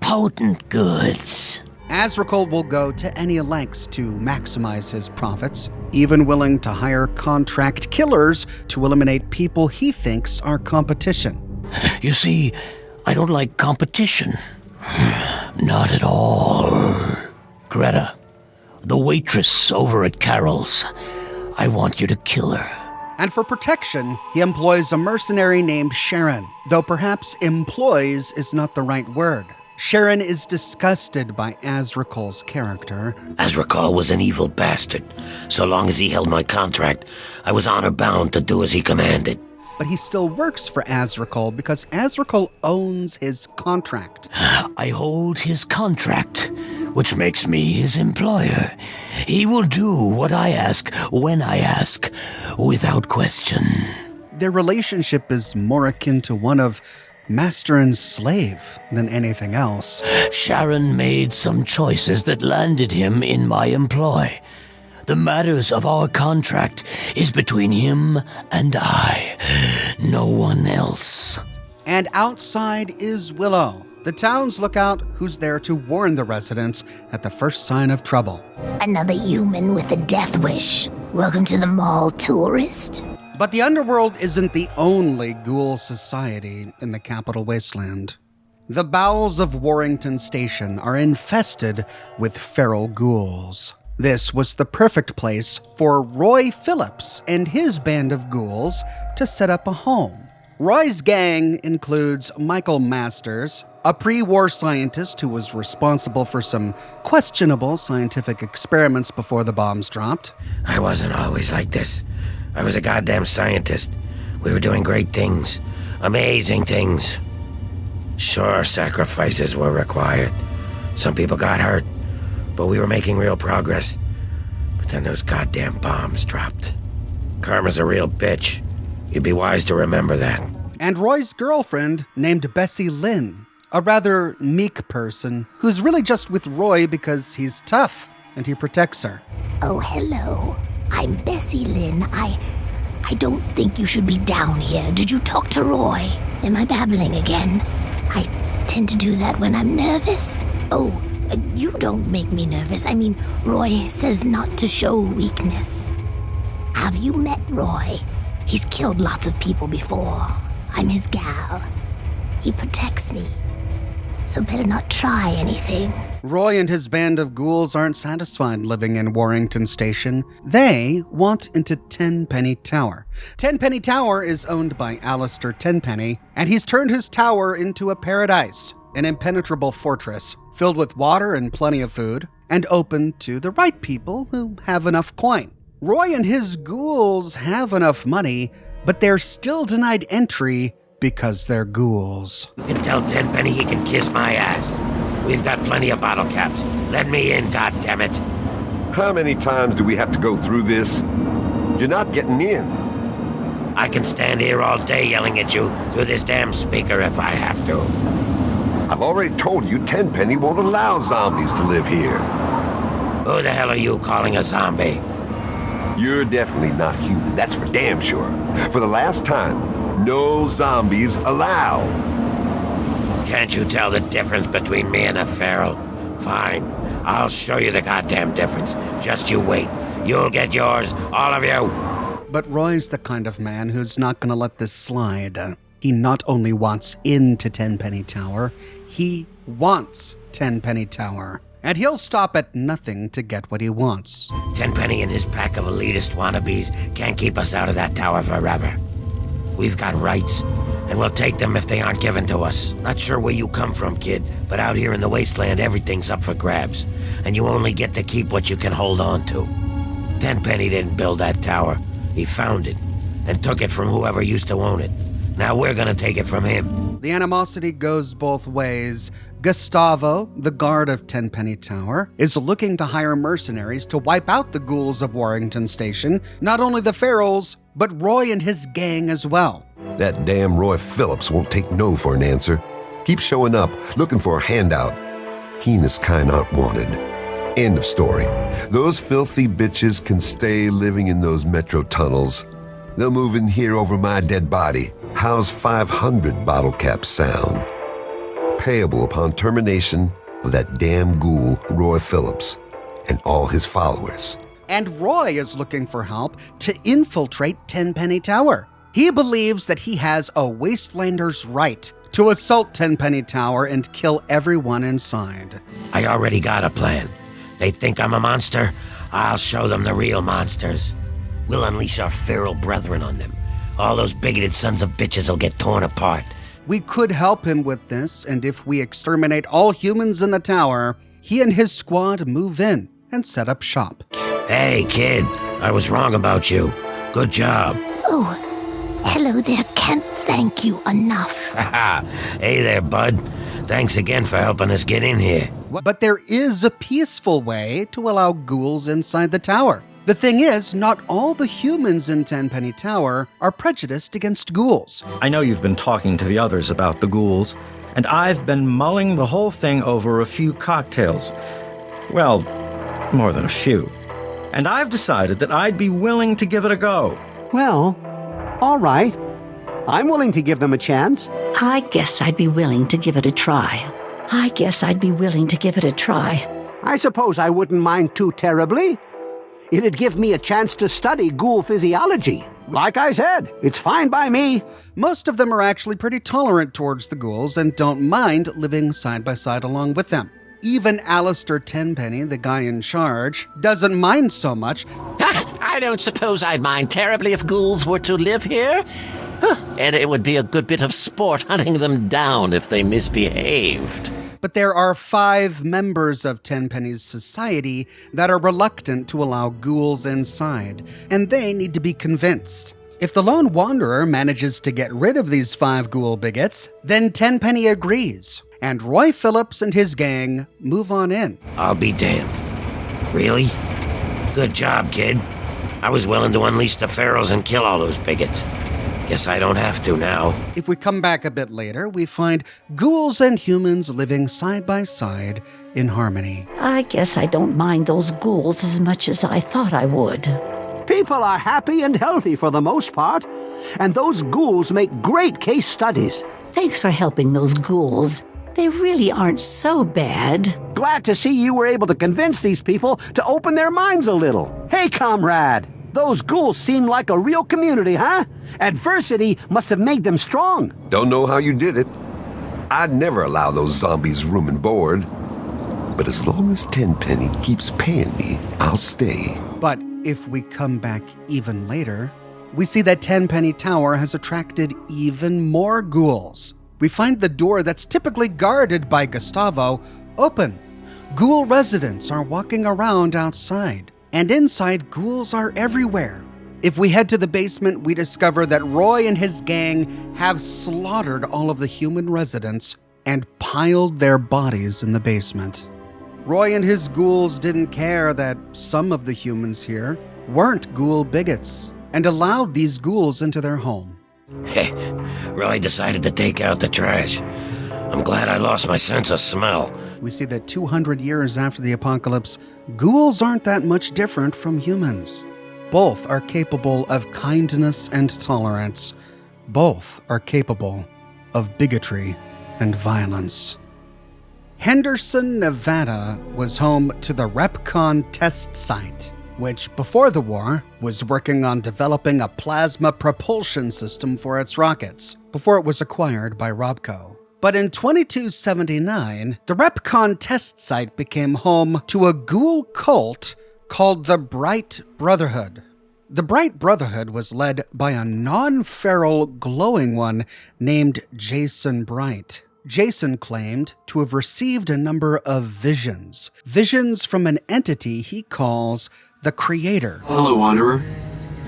potent goods. Azrakal will go to any lengths to maximize his profits, even willing to hire contract killers to eliminate people he thinks are competition. You see, I don't like competition. Not at all. Greta, the waitress over at Carol's, I want you to kill her. And for protection, he employs a mercenary named Sharon, though perhaps employs is not the right word. Sharon is disgusted by Azrakal's character. Azrakal was an evil bastard. So long as he held my contract, I was honor-bound to do as he commanded. But he still works for Azrakal because Azrakal owns his contract. I hold his contract, which makes me his employer. He will do what I ask, when I ask, without question. Their relationship is more akin to one of master and slave than anything else. Sharon made some choices that landed him in my employ. The matters of our contract is between him and I, no one else. And outside is Willow, the town's lookout who's there to warn the residents at the first sign of trouble. Another human with a death wish. Welcome to the mall, tourist. But the Underworld isn't the only ghoul society in the capital wasteland. The bowels of Warrington Station are infested with feral ghouls. This was the perfect place for Roy Phillips and his band of ghouls to set up a home. Roy's gang includes Michael Masters, a pre-war scientist who was responsible for some questionable scientific experiments before the bombs dropped. I wasn't always like this. I was a goddamn scientist. We were doing great things. Amazing things. Sure, sacrifices were required. Some people got hurt, but we were making real progress. But then those goddamn bombs dropped. Karma's a real bitch. You'd be wise to remember that. And Roy's girlfriend, named Bessie Lynn, a rather meek person who's really just with Roy because he's tough and he protects her. Oh, hello. I'm Bessie Lynn. I don't think you should be down here. Did you talk to Roy? Am I babbling again? I tend to do that when I'm nervous. Oh, you don't make me nervous. I mean, Roy says not to show weakness. Have you met Roy? He's killed lots of people before. I'm his gal. He protects me. So better not try anything. Roy and his band of ghouls aren't satisfied living in Warrington Station. They want into Tenpenny Tower. Tenpenny Tower is owned by Alistair Tenpenny, and he's turned his tower into a paradise, an impenetrable fortress, filled with water and plenty of food, and open to the right people who have enough coin. Roy and his ghouls have enough money, but they're still denied entry because they're ghouls. You can tell Tenpenny he can kiss my ass. We've got plenty of bottle caps. Let me in, goddammit. How many times do we have to go through this? You're not getting in. I can stand here all day yelling at you through this damn speaker if I have to. I've already told you Tenpenny won't allow zombies to live here. Who the hell are you calling a zombie? You're definitely not human, that's for damn sure. For the last time, no zombies allowed. Can't you tell the difference between me and a feral? Fine, I'll show you the goddamn difference. Just you wait. You'll get yours, all of you. But Roy's the kind of man who's not gonna let this slide. He not only wants into Tenpenny Tower, he wants Tenpenny Tower. And he'll stop at nothing to get what he wants. Tenpenny and his pack of elitist wannabes can't keep us out of that tower forever. We've got rights, and we'll take them if they aren't given to us. Not sure where you come from, kid, but out here in the wasteland, everything's up for grabs, and you only get to keep what you can hold on to. Tenpenny didn't build that tower. He found it, and took it from whoever used to own it. Now we're gonna take it from him. The animosity goes both ways. Gustavo, the guard of Tenpenny Tower, is looking to hire mercenaries to wipe out the ghouls of Warrington Station, not only the ferals, but Roy and his gang as well. That damn Roy Phillips won't take no for an answer. Keep showing up, looking for a handout. He and his kind aren't wanted. End of story. Those filthy bitches can stay living in those metro tunnels. They'll move in here over my dead body. How's 500 bottle caps sound? Payable upon termination of that damn ghoul, Roy Phillips, and all his followers. And Roy is looking for help to infiltrate Tenpenny Tower. He believes that he has a wastelander's right to assault Tenpenny Tower and kill everyone inside. I already got a plan. They think I'm a monster? I'll show them the real monsters. We'll unleash our feral brethren on them. All those bigoted sons of bitches will get torn apart. We could help him with this, and if we exterminate all humans in the tower, he and his squad move in and set up shop. Hey, kid, I was wrong about you. Good job. Oh, hello there. Can't thank you enough. Hey there, bud. Thanks again for helping us get in here. But there is a peaceful way to allow ghouls inside the tower. The thing is, not all the humans in Tenpenny Tower are prejudiced against ghouls. I know you've been talking to the others about the ghouls, and I've been mulling the whole thing over a few cocktails. Well, more than a few. And I've decided that I'd be willing to give it a go. Well, all right. I'm willing to give them a chance. I guess I'd be willing to give it a try. I suppose I wouldn't mind too terribly. It'd give me a chance to study ghoul physiology. Like I said, it's fine by me. Most of them are actually pretty tolerant towards the ghouls and don't mind living side by side along with them. Even Alistair Tenpenny, the guy in charge, doesn't mind so much. I don't suppose I'd mind terribly if ghouls were to live here. And it would be a good bit of sport hunting them down if they misbehaved. But there are 5 members of Tenpenny's society that are reluctant to allow ghouls inside, and they need to be convinced. If the lone wanderer manages to get rid of these 5 ghoul bigots, then Tenpenny agrees, and Roy Phillips and his gang move on in. I'll be damned. Really? Good job, kid. I was willing to unleash the ferals and kill all those bigots. Guess I don't have to now. If we come back a bit later, we find ghouls and humans living side by side in harmony. I guess I don't mind those ghouls as much as I thought I would. People are happy and healthy for the most part, and those ghouls make great case studies. Thanks for helping those ghouls. They really aren't so bad. Glad to see you were able to convince these people to open their minds a little. Hey, comrade, those ghouls seem like a real community, huh? Adversity must have made them strong. Don't know how you did it. I'd never allow those zombies room and board. But as long as Tenpenny keeps paying me, I'll stay. But if we come back even later, we see that Tenpenny Tower has attracted even more ghouls. We find the door that's typically guarded by Gustavo open. Ghoul residents are walking around outside, and inside ghouls are everywhere. If we head to the basement, we discover that Roy and his gang have slaughtered all of the human residents and piled their bodies in the basement. Roy and his ghouls didn't care that some of the humans here weren't ghoul bigots and allowed these ghouls into their home. Hey, Roy decided to take out the trash. I'm glad I lost my sense of smell. We see that 200 years after the apocalypse, ghouls aren't that much different from humans. Both are capable of kindness and tolerance. Both are capable of bigotry and violence. Henderson, Nevada was home to the Repconn test site, which before the war was working on developing a plasma propulsion system for its rockets before it was acquired by Robco. But in 2279, the Repconn test site became home to a ghoul cult called the Bright Brotherhood. The Bright Brotherhood was led by a non-feral glowing one named Jason Bright. Jason claimed to have received a number of visions from an entity he calls the Creator. Hello, Wanderer.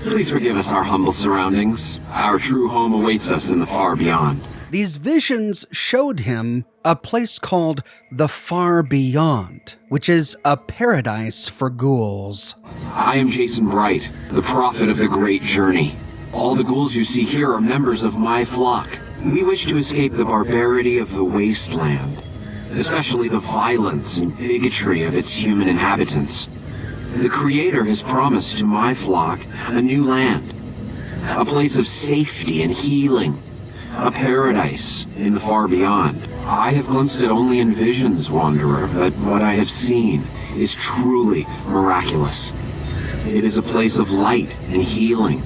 Please forgive us our humble surroundings. Our true home awaits us in the far beyond. These visions showed him a place called the Far Beyond, which is a paradise for ghouls. I am Jason Bright, the prophet of the Great Journey. All the ghouls you see here are members of my flock. We wish to escape the barbarity of the wasteland, especially the violence and bigotry of its human inhabitants. The Creator has promised to my flock a new land, a place of safety and healing, a paradise in the far beyond. I have glimpsed it only in visions, Wanderer, but what I have seen is truly miraculous. It is a place of light and healing,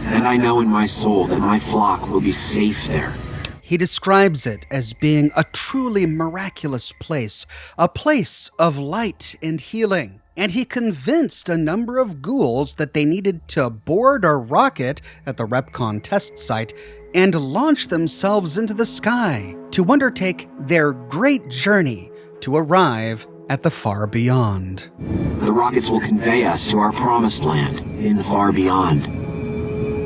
and I know in my soul that my flock will be safe there. He describes it as being a truly miraculous place, a place of light and healing. And he convinced a number of ghouls that they needed to board a rocket at the Repconn test site and launch themselves into the sky to undertake their great journey to arrive at the far beyond. The rockets will convey us to our promised land in the far beyond.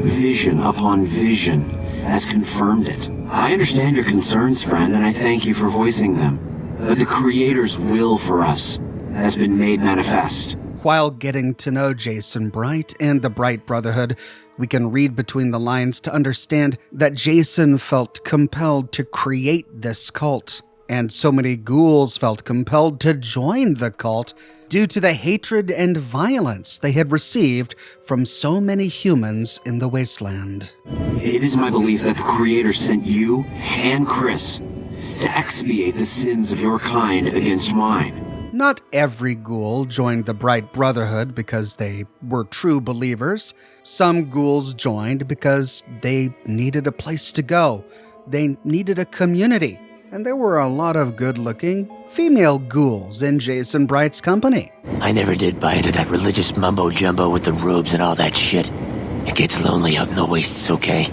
Vision upon vision has confirmed it. I understand your concerns, friend, and I thank you for voicing them. But the Creator's will for us has been made manifest. While getting to know Jason Bright and the Bright Brotherhood, we can read between the lines to understand that Jason felt compelled to create this cult, and so many ghouls felt compelled to join the cult due to the hatred and violence they had received from so many humans in the wasteland. It is my belief that the Creator sent you and Chris to expiate the sins of your kind against mine. Not every ghoul joined the Bright Brotherhood because they were true believers. Some ghouls joined because they needed a place to go. They needed a community. And there were a lot of good-looking female ghouls in Jason Bright's company. I never did buy into that religious mumbo-jumbo with the robes and all that shit. It gets lonely out in the wastes, okay?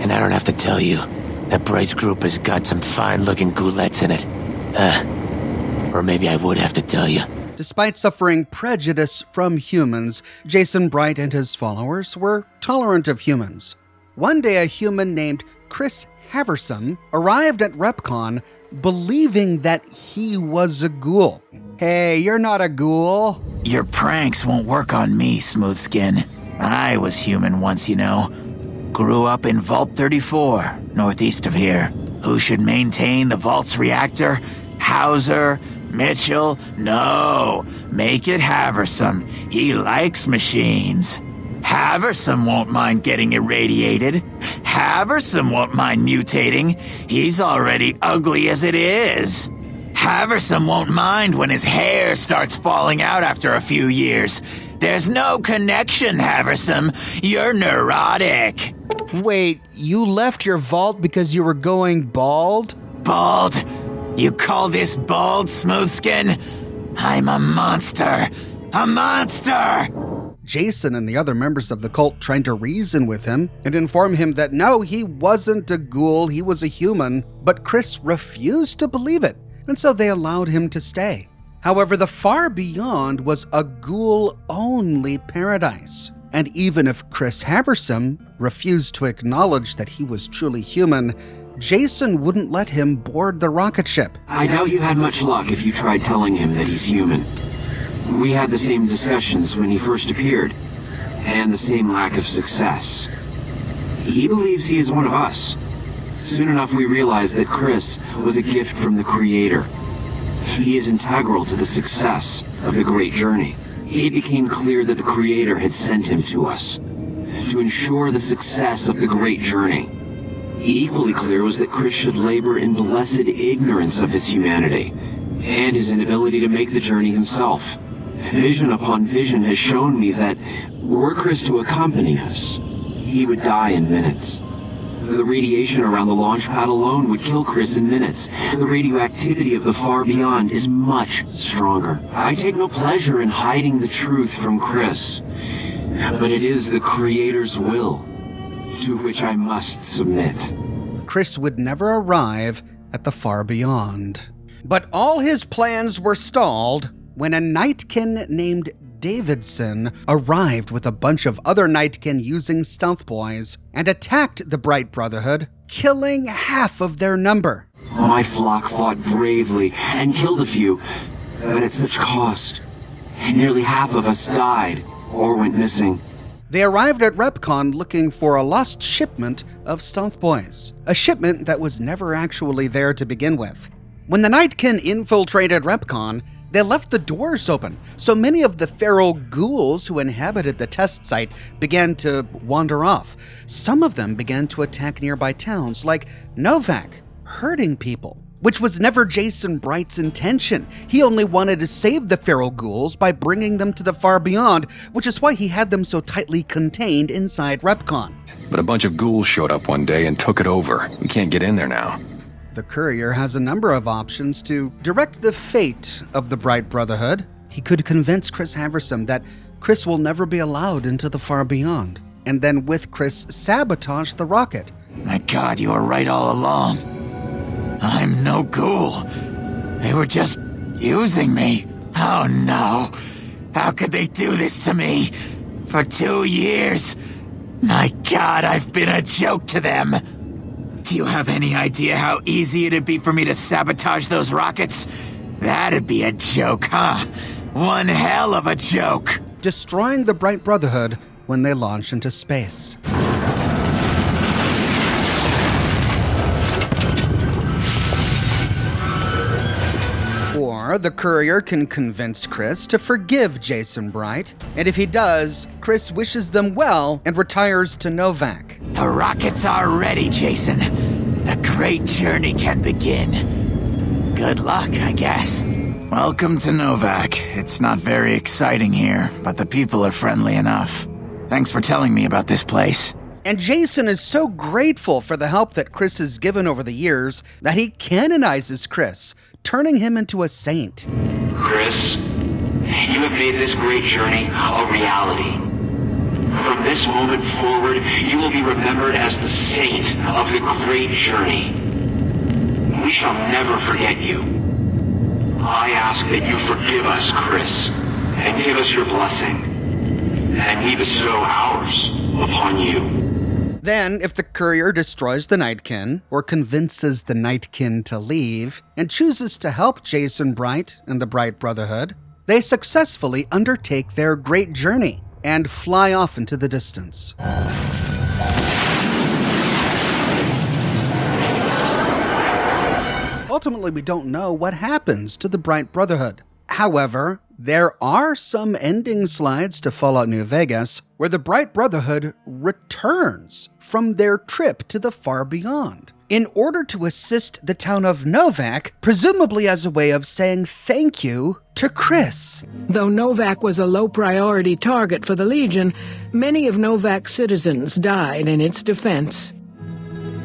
And I don't have to tell you, that Bright's group has got some fine-looking ghoulettes in it. Or maybe I would have to tell you. Despite suffering prejudice from humans, Jason Bright and his followers were tolerant of humans. One day, a human named Chris Haversom arrived at Repconn believing that he was a ghoul. Hey, you're not a ghoul. Your pranks won't work on me, Smoothskin. I was human once, you know. Grew up in Vault 34, northeast of here. Who should maintain the Vault's reactor? Hauser? Mitchell? No. Make it Haversom. He likes machines. Haversom won't mind getting irradiated. Haversom won't mind mutating. He's already ugly as it is. Haversom won't mind when his hair starts falling out after a few years. There's no connection, Haversom. You're neurotic. Wait, you left your vault because you were going bald? Bald? You call this bald, Smoothskin? I'm a monster. A monster! Jason and the other members of the cult tried to reason with him and inform him that no, he wasn't a ghoul, he was a human, but Chris refused to believe it, and so they allowed him to stay. However, the Far Beyond was a ghoul-only paradise, and even if Chris Haversom refused to acknowledge that he was truly human, Jason wouldn't let him board the rocket ship. I doubt you had much luck if you tried telling him that he's human. We had the same discussions when he first appeared, and the same lack of success. He believes he is one of us. Soon enough we realized that Chris was a gift from the Creator. He is integral to the success of the Great Journey. It became clear that the Creator had sent him to us to ensure the success of the Great Journey. Equally clear was that Chris should labor in blessed ignorance of his humanity and his inability to make the journey himself. Vision upon vision has shown me that were Chris to accompany us, he would die in minutes. The radiation around the launch pad alone would kill Chris in minutes. The radioactivity of the far beyond is much stronger. I take no pleasure in hiding the truth from Chris, but it is the Creator's will to which I must submit. Chris would never arrive at the Far Beyond. But all his plans were stalled when a Nightkin named Davidson arrived with a bunch of other Nightkin using stealth boys and attacked the Bright Brotherhood, killing half of their number. My flock fought bravely and killed a few, but at such cost. Nearly half of us died or went missing. They arrived at Repconn looking for a lost shipment of stealth boys, a shipment that was never actually there to begin with. When the Nightkin infiltrated Repconn, they left the doors open, so many of the feral ghouls who inhabited the test site began to wander off. Some of them began to attack nearby towns like Novak, hurting people, which was never Jason Bright's intention. He only wanted to save the feral ghouls by bringing them to the far beyond, which is why he had them so tightly contained inside Repconn. But a bunch of ghouls showed up one day and took it over. We can't get in there now. The courier has a number of options to direct the fate of the Bright Brotherhood. He could convince Chris Haversom that Chris will never be allowed into the far beyond, and then with Chris sabotage the rocket. My God, you were right all along. I'm no ghoul. They were just using me. Oh no. How could they do this to me? For 2 years. My God, I've been a joke to them. Do you have any idea how easy it'd be for me to sabotage those rockets? That'd be a joke, huh? One hell of a joke. Destroying the Bright Brotherhood when they launch into space. Or the courier can convince Chris to forgive Jason Bright, and if he does, Chris wishes them well and retires to Novak. The rockets are ready, Jason. The great journey can begin. Good luck, I guess. Welcome to Novak. It's not very exciting here, but the people are friendly enough. Thanks for telling me about this place. And Jason is so grateful for the help that Chris has given over the years that he canonizes Chris, turning him into a saint. Chris, you have made this great journey a reality. From this moment forward, you will be remembered as the saint of the great journey. We shall never forget you. I ask that you forgive us, Chris, and give us your blessing, and we bestow ours upon you. Then, if the courier destroys the Nightkin, or convinces the Nightkin to leave, and chooses to help Jason Bright and the Bright Brotherhood, they successfully undertake their great journey and fly off into the distance. Ultimately, we don't know what happens to the Bright Brotherhood. However, there are some ending slides to Fallout New Vegas where the Bright Brotherhood returns from their trip to the far beyond in order to assist the town of Novak, presumably as a way of saying thank you to Chris. Though Novak was a low-priority target for the Legion, many of Novak's citizens died in its defense.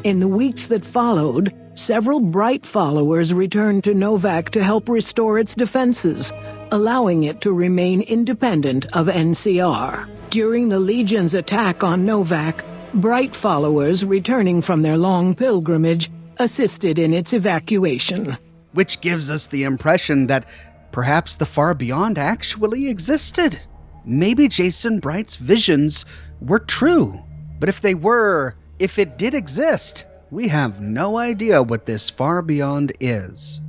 In the weeks that followed, several Bright followers returned to Novak to help restore its defenses, allowing it to remain independent of NCR. During the Legion's attack on Novak, Bright followers returning from their long pilgrimage assisted in its evacuation. Which gives us the impression that perhaps the far beyond actually existed. Maybe Jason Bright's visions were true. But if it did exist, we have no idea what this far beyond is.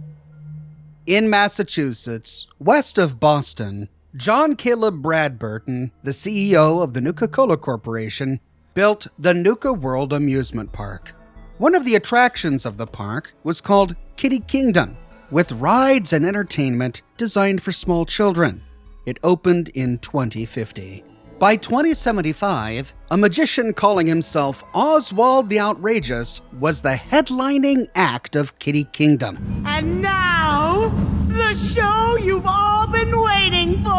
In Massachusetts, west of Boston, John Caleb Bradburton, the CEO of the Nuka-Cola Corporation, built the Nuka World Amusement Park. One of the attractions of the park was called Kiddie Kingdom, with rides and entertainment designed for small children. It opened in 2050. By 2075, a magician calling himself Oswald the Outrageous was the headlining act of Kiddie Kingdom. And now, the show you've all been waiting for,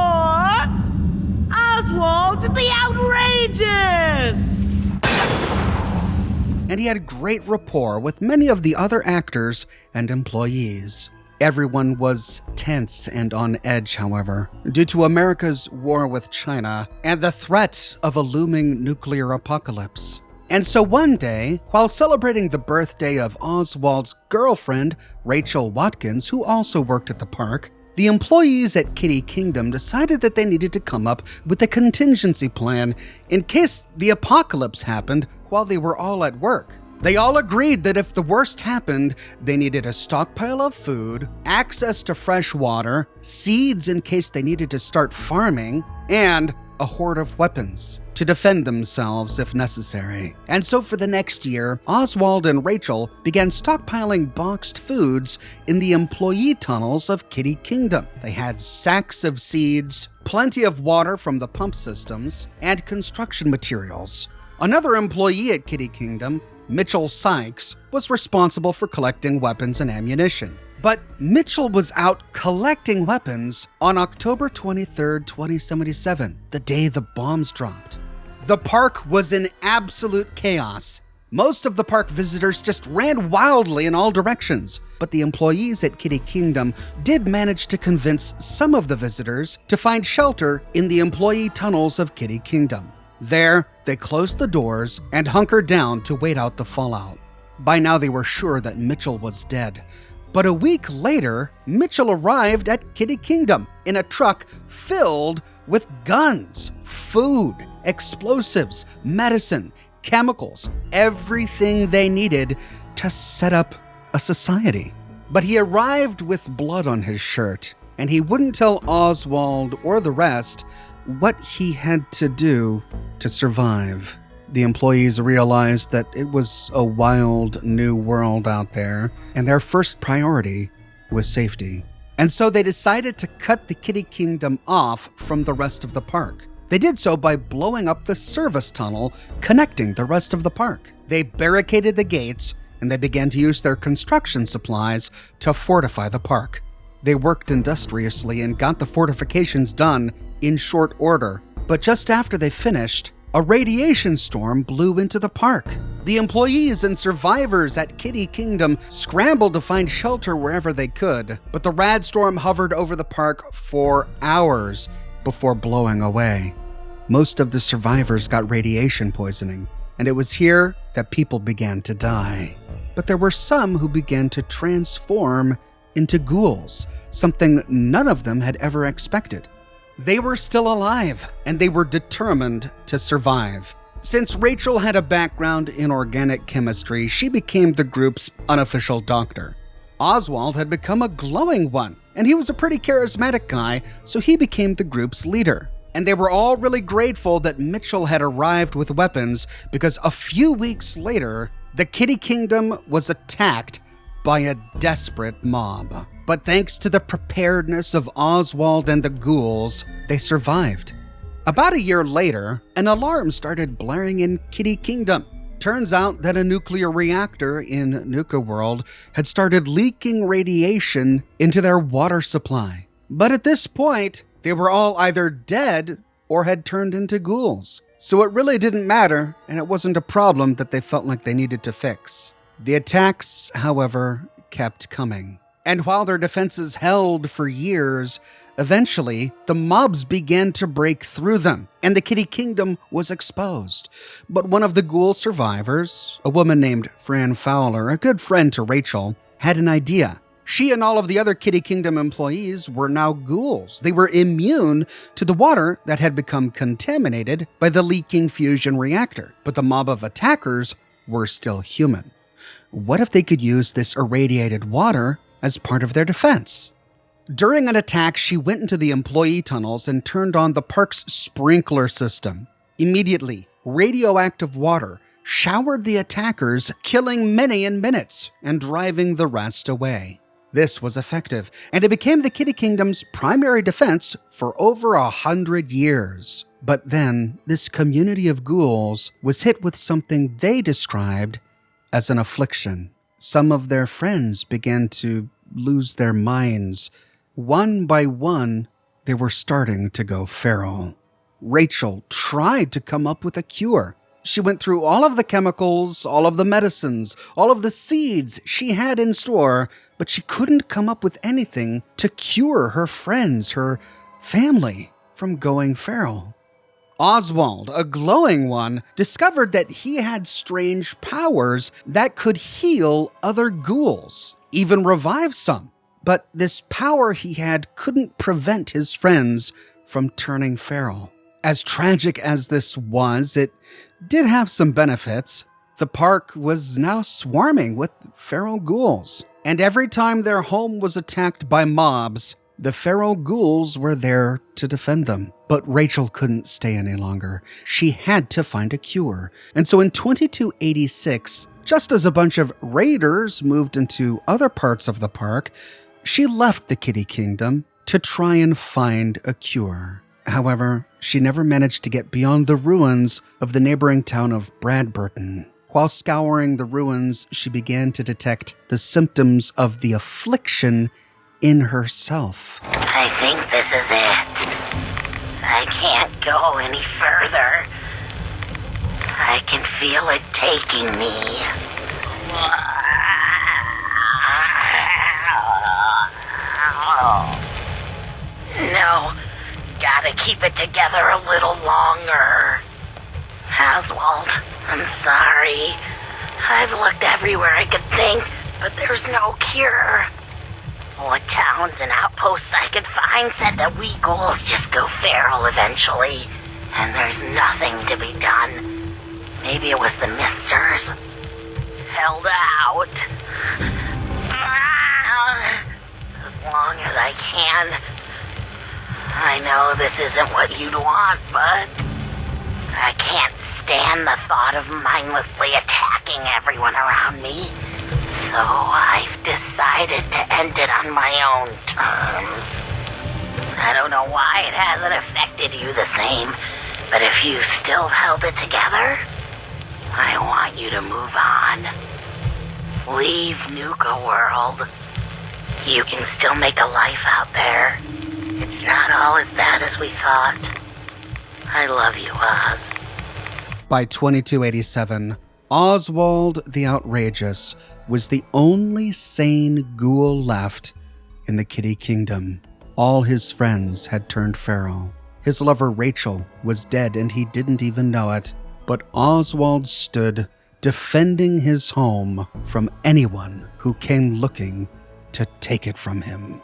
Oswald the Outrageous! And he had great rapport with many of the other actors and employees. Everyone was tense and on edge, however, due to America's war with China and the threat of a looming nuclear apocalypse. And so one day, while celebrating the birthday of Oswald's girlfriend, Rachel Watkins, who also worked at the park, the employees at Kiddie Kingdom decided that they needed to come up with a contingency plan in case the apocalypse happened while they were all at work. They all agreed that if the worst happened, they needed a stockpile of food, access to fresh water, seeds in case they needed to start farming, and a hoard of weapons to defend themselves if necessary. And so for the next year, Oswald and Rachel began stockpiling boxed foods in the employee tunnels of Kiddie Kingdom. They had sacks of seeds, plenty of water from the pump systems, and construction materials. Another employee at Kiddie Kingdom, Mitchell Sykes, was responsible for collecting weapons and ammunition. But Mitchell was out collecting weapons on October 23rd, 2077, the day the bombs dropped. The park was in absolute chaos. Most of the park visitors just ran wildly in all directions, but the employees at Kiddie Kingdom did manage to convince some of the visitors to find shelter in the employee tunnels of Kiddie Kingdom. There, they closed the doors and hunkered down to wait out the fallout. By now, they were sure that Mitchell was dead. But a week later, Mitchell arrived at Kiddie Kingdom in a truck filled with guns, food, explosives, medicine, chemicals, everything they needed to set up a society. But he arrived with blood on his shirt, and he wouldn't tell Oswald or the rest what he had to do to survive. The employees realized that it was a wild new world out there, and their first priority was safety. And so they decided to cut the Kiddie Kingdom off from the rest of the park. They did so by blowing up the service tunnel connecting the rest of the park. They barricaded the gates, and they began to use their construction supplies to fortify the park. They worked industriously and got the fortifications done in short order. But just after they finished, a radiation storm blew into the park. The employees and survivors at Kiddie Kingdom scrambled to find shelter wherever they could, but the rad storm hovered over the park for hours before blowing away. Most of the survivors got radiation poisoning, and it was here that people began to die. But there were some who began to transform into ghouls, something none of them had ever expected. They were still alive, and they were determined to survive. Since Rachel had a background in organic chemistry, she became the group's unofficial doctor. Oswald had become a glowing one, and he was a pretty charismatic guy, so he became the group's leader. And they were all really grateful that Mitchell had arrived with weapons, because a few weeks later, the Kiddie Kingdom was attacked by a desperate mob. But thanks to the preparedness of Oswald and the Ghouls, they survived. About a year later, an alarm started blaring in Kiddie Kingdom. Turns out that a nuclear reactor in Underworld had started leaking radiation into their water supply. But at this point, they were all either dead or had turned into ghouls. So it really didn't matter, and it wasn't a problem that they felt like they needed to fix. The attacks, however, kept coming. And while their defenses held for years, eventually the mobs began to break through them, and the Kiddie Kingdom was exposed. But one of the ghoul survivors, a woman named Fran Fowler, a good friend to Rachel, had an idea. She and all of the other Kiddie Kingdom employees were now ghouls. They were immune to the water that had become contaminated by the leaking fusion reactor, but the mob of attackers were still human. What if they could use this irradiated water as part of their defense? During an attack, she went into the employee tunnels and turned on the park's sprinkler system. Immediately, radioactive water showered the attackers, killing many in minutes and driving the rest away. This was effective, and it became the Kiddie Kingdom's primary defense for over 100 years. But then, this community of ghouls was hit with something they described as an affliction. Some of their friends began to lose their minds. One by one, they were starting to go feral. Rachel tried to come up with a cure. She went through all of the chemicals, all of the medicines, all of the seeds she had in store, but she couldn't come up with anything to cure her friends, her family, from going feral. Oswald, a glowing one, discovered that he had strange powers that could heal other ghouls, even revive some. But this power he had couldn't prevent his friends from turning feral. As tragic as this was, it did have some benefits. The park was now swarming with feral ghouls, and every time their home was attacked by mobs, the feral ghouls were there to defend them. But Rachel couldn't stay any longer. She had to find a cure. And so in 2286, just as a bunch of raiders moved into other parts of the park, she left the Kiddie Kingdom to try and find a cure. However, she never managed to get beyond the ruins of the neighboring town of Bradburton. While scouring the ruins, she began to detect the symptoms of the affliction in herself. I think this is it. I can't go any further. I can feel it taking me. No, gotta keep it together a little longer. Oswald, I'm sorry. I've looked everywhere I could think, but there's no cure. What towns and outposts I could find said that we ghouls just go feral eventually, and there's nothing to be done. Maybe it was the misters. Held out. As long as I can. I know this isn't what you'd want, but I can't stand the thought of mindlessly attacking everyone around me. So I've decided to end it on my own terms. I don't know why it hasn't affected you the same, but if you still held it together, I want you to move on. Leave Nuka World. You can still make a life out there. It's not all as bad as we thought. I love you, Oz. By 2287, Oswald the Outrageous was the only sane ghoul left in the Kiddie Kingdom. All his friends had turned feral. His lover Rachel was dead and he didn't even know it. But Oswald stood defending his home from anyone who came looking to take it from him.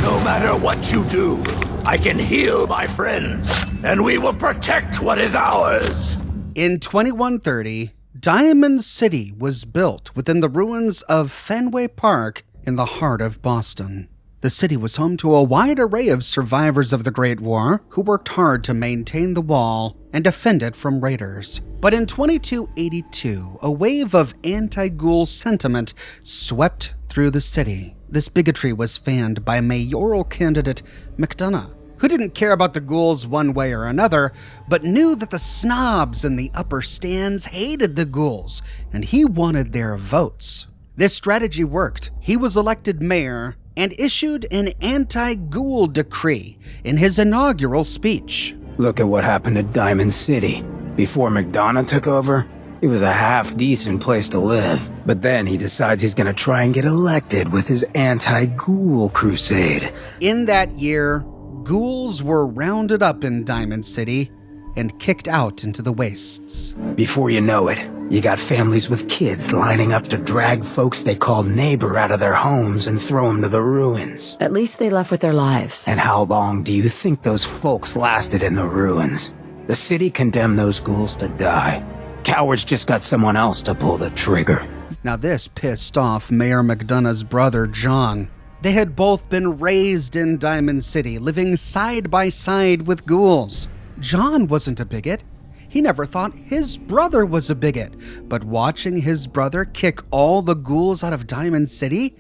No matter what you do, I can heal my friends, and we will protect what is ours. In 2130, Diamond City was built within the ruins of Fenway Park in the heart of Boston. The city was home to a wide array of survivors of the Great War who worked hard to maintain the wall and defend it from raiders. But in 2282, a wave of anti-ghoul sentiment swept through the city. This bigotry was fanned by mayoral candidate McDonough, who didn't care about the ghouls one way or another, but knew that the snobs in the upper stands hated the ghouls, and he wanted their votes. This strategy worked. He was elected mayor and issued an anti-ghoul decree in his inaugural speech. Look at what happened to Diamond City. Before McDonough took over, it was a half-decent place to live. But then he decides he's gonna try and get elected with his anti-ghoul crusade. In that year, ghouls were rounded up in Diamond City and kicked out into the wastes. Before you know it, you got families with kids lining up to drag folks they call neighbor out of their homes and throw them to the ruins. At least they left with their lives. And how long do you think those folks lasted in the ruins? The city condemned those ghouls to die. Cowards just got someone else to pull the trigger. Now this pissed off Mayor McDonough's brother, John. They had both been raised in Diamond City, living side by side with ghouls. John wasn't a bigot. He never thought his brother was a bigot. But watching his brother kick all the ghouls out of Diamond City,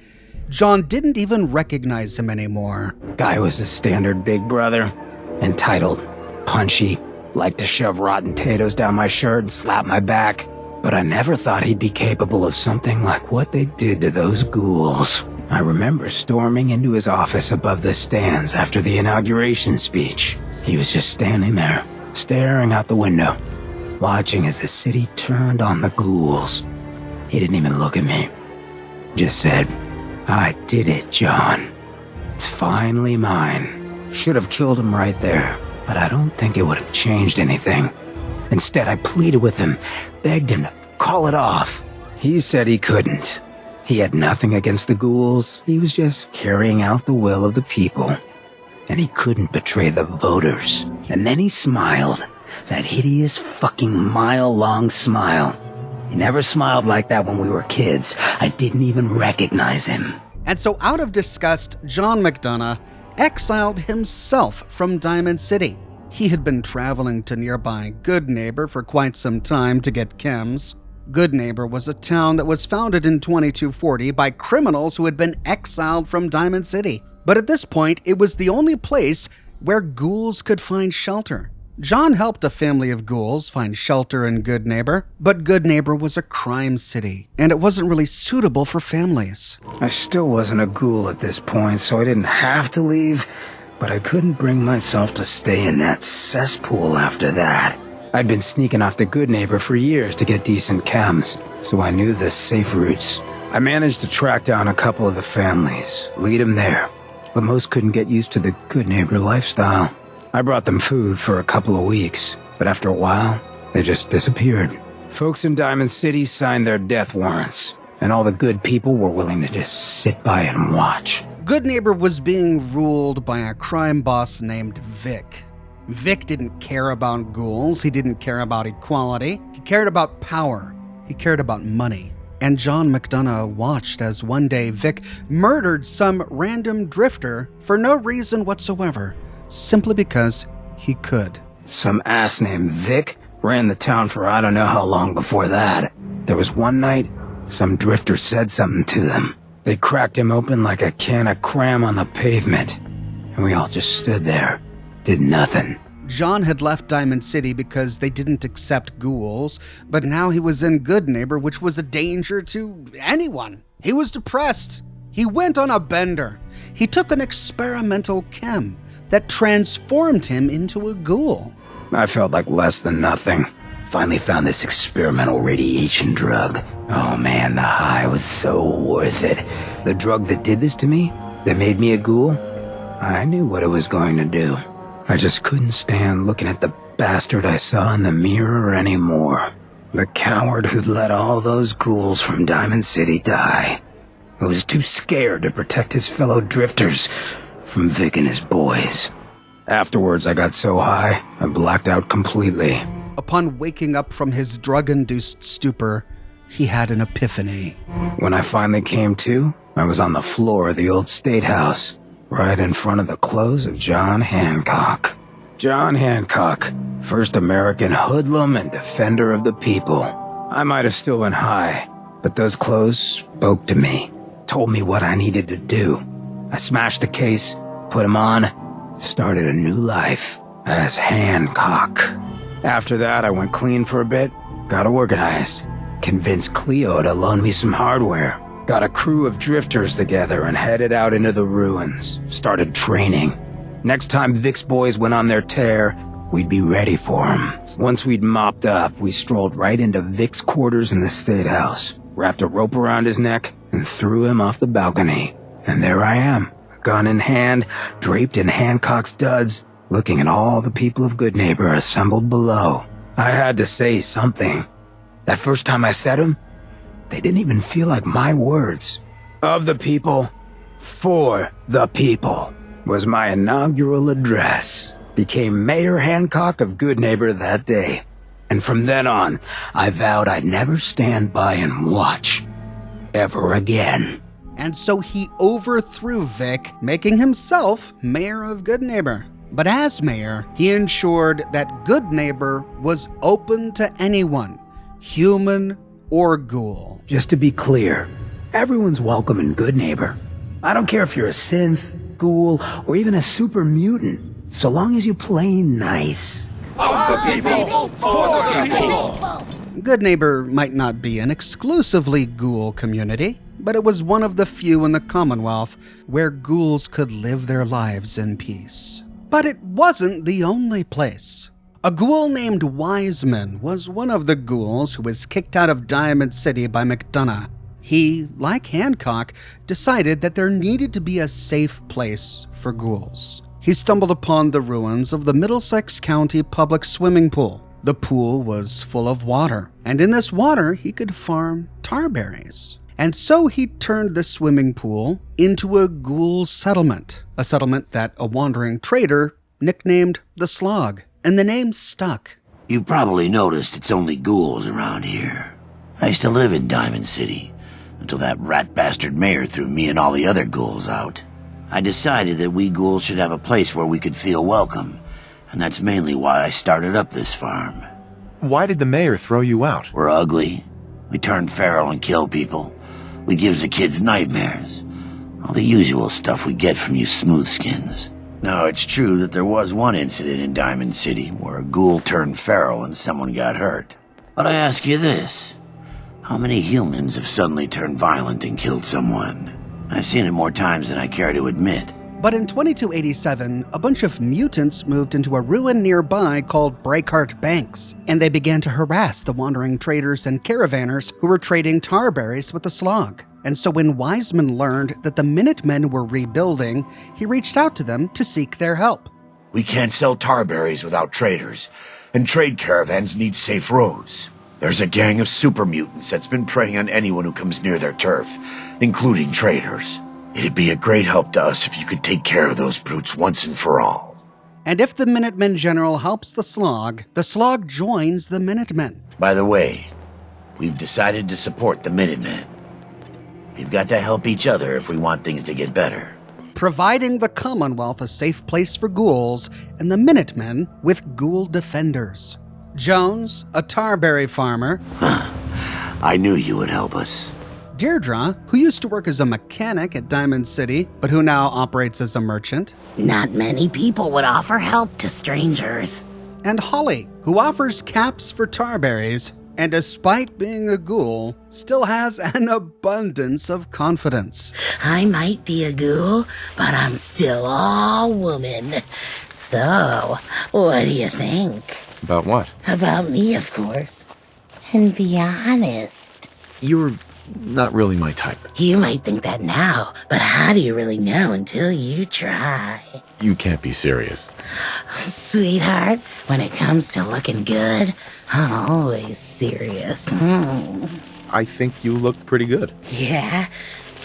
John didn't even recognize him anymore. Guy was the standard big brother. Entitled, punchy, liked to shove rotten potatoes down my shirt and slap my back. But I never thought he'd be capable of something like what they did to those ghouls. I remember storming into his office above the stands after the inauguration speech. He was just standing there, staring out the window, watching as the city turned on the ghouls. He didn't even look at me. Just said, "I did it, John. It's finally mine." Should have killed him right there, but I don't think it would have changed anything. Instead, I pleaded with him, begged him to call it off. He said he couldn't. He had nothing against the ghouls. He was just carrying out the will of the people. And he couldn't betray the voters. And then he smiled. That hideous fucking mile-long smile. He never smiled like that when we were kids. I didn't even recognize him. And so out of disgust, John McDonough exiled himself from Diamond City. He had been traveling to nearby Goodneighbor for quite some time to get chems. Goodneighbor was a town that was founded in 2240 by criminals who had been exiled from Diamond City. But at this point, it was the only place where ghouls could find shelter. John helped a family of ghouls find shelter in Goodneighbor, but Goodneighbor was a crime city, and it wasn't really suitable for families. I still wasn't a ghoul at this point, so I didn't have to leave, but I couldn't bring myself to stay in that cesspool after that. I'd been sneaking off to Goodneighbor for years to get decent chems, so I knew the safe routes. I managed to track down a couple of the families, lead them there, but most couldn't get used to the Goodneighbor lifestyle. I brought them food for a couple of weeks, but after a while, they just disappeared. Folks in Diamond City signed their death warrants, and all the good people were willing to just sit by and watch. Goodneighbor was being ruled by a crime boss named Vic. Vic didn't care about ghouls, he didn't care about equality, he cared about power, he cared about money. And John McDonough watched as one day Vic murdered some random drifter for no reason whatsoever, simply because he could. Some ass named Vic ran the town for I don't know how long before that. There was one night, some drifter said something to them. They cracked him open like a can of cram on the pavement, and we all just stood there, did nothing. John had left Diamond City because they didn't accept ghouls, but now he was in Goodneighbor, which was a danger to anyone. He was depressed. He went on a bender. He took an experimental chem that transformed him into a ghoul. I felt like less than nothing. Finally found this experimental radiation drug. Oh man, the high was so worth it. The drug that did this to me, that made me a ghoul, I knew what it was going to do. I just couldn't stand looking at the bastard I saw in the mirror anymore. The coward who'd let all those ghouls from Diamond City die. I was too scared to protect his fellow drifters from Vic and his boys. Afterwards, I got so high, I blacked out completely. Upon waking up from his drug-induced stupor, he had an epiphany. When I finally came to, I was on the floor of the old state house, right in front of the clothes of John Hancock. John Hancock, first American hoodlum and defender of the people. I might have still been high, but those clothes spoke to me, told me what I needed to do. I smashed the case, put him on, started a new life as Hancock. After that, I went clean for a bit, got organized, convinced Cleo to loan me some hardware, got a crew of drifters together and headed out into the ruins, started training. Next time Vic's boys went on their tear, we'd be ready for them. Once we'd mopped up, we strolled right into Vic's quarters in the state house, wrapped a rope around his neck, and threw him off the balcony. And there I am, gun in hand, draped in Hancock's duds, looking at all the people of Goodneighbor assembled below. I had to say something. That first time I said them, they didn't even feel like my words. Of the people, for the people, was my inaugural address. Became Mayor Hancock of Goodneighbor that day. And from then on, I vowed I'd never stand by and watch. Ever again. And so he overthrew Vic, making himself mayor of Goodneighbor. But as mayor, he ensured that Goodneighbor was open to anyone, human or ghoul. Just to be clear, everyone's welcome in Goodneighbor. I don't care if you're a synth, ghoul, or even a super mutant, so long as you play nice. Of the people, for the people! Goodneighbor might not be an exclusively ghoul community, but it was one of the few in the Commonwealth where ghouls could live their lives in peace. But it wasn't the only place. A ghoul named Wiseman was one of the ghouls who was kicked out of Diamond City by McDonough. He, like Hancock, decided that there needed to be a safe place for ghouls. He stumbled upon the ruins of the Middlesex County public swimming pool. The pool was full of water, and in this water he could farm tarberries. And so he turned the swimming pool into a ghoul settlement, a settlement that a wandering trader nicknamed the Slog, and the name stuck. You've probably noticed it's only ghouls around here. I used to live in Diamond City, until that rat bastard mayor threw me and all the other ghouls out. I decided that we ghouls should have a place where we could feel welcome, and that's mainly why I started up this farm. Why did the mayor throw you out? We're ugly. We turn feral and kill people. We gives the kids nightmares. All the usual stuff we get from you smoothskins. Now, it's true that there was one incident in Diamond City where a ghoul turned feral and someone got hurt. But I ask you this. How many humans have suddenly turned violent and killed someone? I've seen it more times than I care to admit. But in 2287, a bunch of mutants moved into a ruin nearby called Breakheart Banks, and they began to harass the wandering traders and caravanners who were trading tarberries with the Slog. And so when Wiseman learned that the Minutemen were rebuilding, he reached out to them to seek their help. We can't sell tarberries without traders, and trade caravans need safe roads. There's a gang of super mutants that's been preying on anyone who comes near their turf, including traders. It'd be a great help to us if you could take care of those brutes once and for all. And if the Minutemen General helps the Slog joins the Minutemen. By the way, we've decided to support the Minutemen. We've got to help each other if we want things to get better. Providing the Commonwealth a safe place for ghouls, and the Minutemen with ghoul defenders. Jones, a tarberry farmer. I knew you would help us. Deirdre, who used to work as a mechanic at Diamond City, but who now operates as a merchant. Not many people would offer help to strangers. And Holly, who offers caps for tarberries, and despite being a ghoul, still has an abundance of confidence. I might be a ghoul, but I'm still all woman. So, what do you think? About what? About me, of course. And be honest. You're not really my type. You might think that now, but how do you really know until you try? You can't be serious. Sweetheart, when it comes to looking good, I'm always serious. I think you look pretty good. Yeah,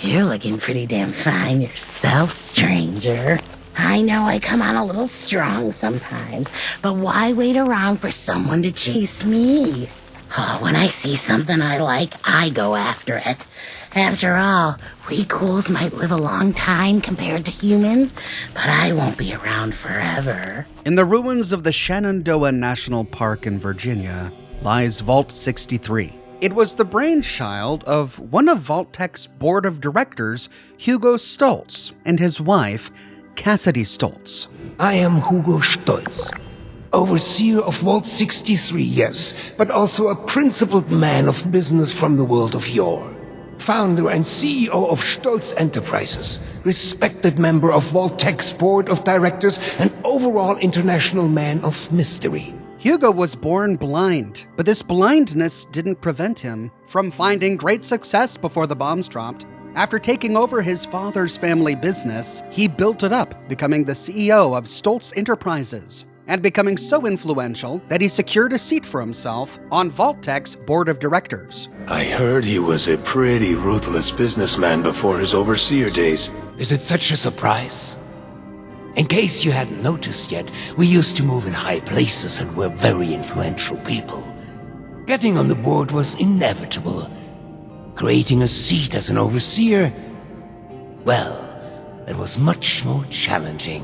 you're looking pretty damn fine yourself, stranger. I know I come on a little strong sometimes, but why wait around for someone to chase me? Oh, when I see something I like, I go after it. After all, we ghouls might live a long time compared to humans, but I won't be around forever. In the ruins of the Shenandoah National Park in Virginia lies Vault 63. It was the brainchild of one of Vault-Tech's board of directors, Hugo Stoltz, and his wife, Cassidy Stoltz. I am Hugo Stoltz. Overseer of Vault 63, yes, but also a principled man of business from the world of yore. Founder and CEO of Stoltz Enterprises, respected member of Vault-Tech's board of directors, and overall international man of mystery. Hugo was born blind, but this blindness didn't prevent him from finding great success before the bombs dropped. After taking over his father's family business, he built it up, becoming the CEO of Stoltz Enterprises, and becoming so influential that he secured a seat for himself on Vault-Tech's board of directors. I heard he was a pretty ruthless businessman before his overseer days. Is it such a surprise? In case you hadn't noticed yet, we used to move in high places and were very influential people. Getting on the board was inevitable. Creating a seat as an overseer, well, it was much more challenging.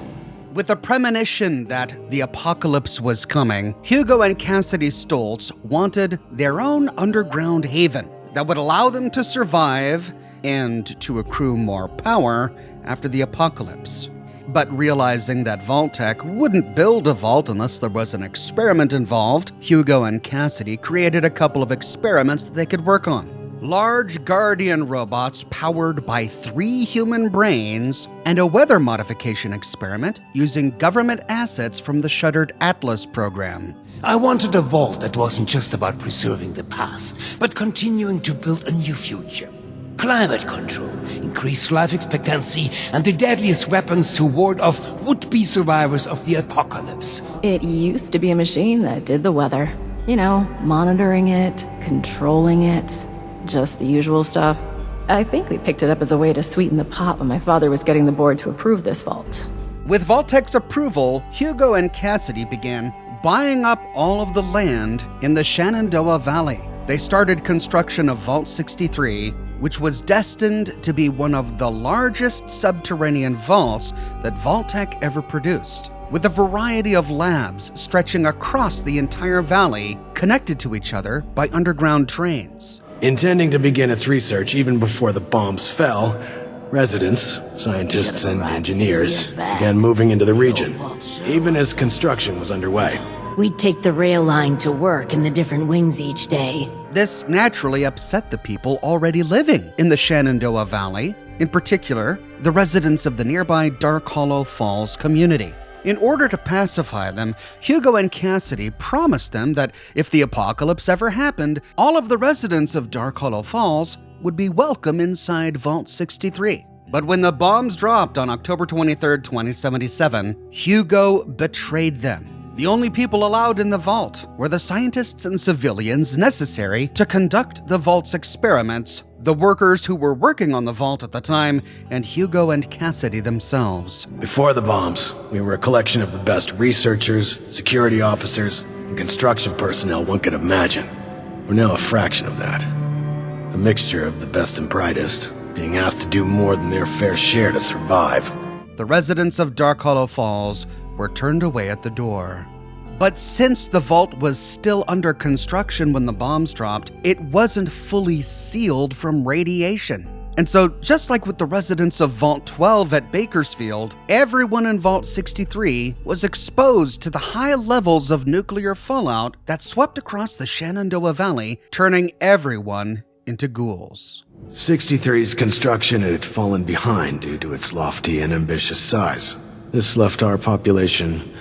With the premonition that the apocalypse was coming, Hugo and Cassidy Stoltz wanted their own underground haven that would allow them to survive and to accrue more power after the apocalypse. But realizing that Vault-Tech wouldn't build a vault unless there was an experiment involved, Hugo and Cassidy created a couple of experiments that they could work on. Large Guardian robots powered by 3 human brains, and a weather modification experiment using government assets from the shuttered Atlas program. I wanted a vault that wasn't just about preserving the past, but continuing to build a new future. Climate control, increased life expectancy, and the deadliest weapons to ward off would-be survivors of the apocalypse. It used to be a machine that did the weather. You know, monitoring it, controlling it. Just the usual stuff. I think we picked it up as a way to sweeten the pot when my father was getting the board to approve this vault. With Vault-Tech's approval, Hugo and Cassidy began buying up all of the land in the Shenandoah Valley. they started construction of Vault 63, which was destined to be one of the largest subterranean vaults that Vault-Tec ever produced, with a variety of labs stretching across the entire valley, connected to each other by underground trains. Intending to begin its research even before the bombs fell, residents, scientists, and engineers began moving into the region, even as construction was underway. We'd take the rail line to work in the different wings each day. This naturally upset the people already living in the Shenandoah Valley, in particular, the residents of the nearby Dark Hollow Falls community. In order to pacify them, Hugo and Cassidy promised them that if the apocalypse ever happened, all of the residents of Dark Hollow Falls would be welcome inside Vault 63. But when the bombs dropped on October 23, 2077, Hugo betrayed them. The only people allowed in the vault were the scientists and civilians necessary to conduct the vault's experiments, the workers who were working on the vault at the time, and Hugo and Cassidy themselves. Before the bombs, we were a collection of the best researchers, security officers, and construction personnel one could imagine. We're now a fraction of that. A mixture of the best and brightest, being asked to do more than their fair share to survive. The residents of Dark Hollow Falls were turned away at the door. But since the vault was still under construction when the bombs dropped, it wasn't fully sealed from radiation. And so, just like with the residents of Vault 12 at Bakersfield, everyone in Vault 63 was exposed to the high levels of nuclear fallout that swept across the Shenandoah Valley, turning everyone into ghouls. 63's construction had fallen behind due to its lofty and ambitious size. This left our population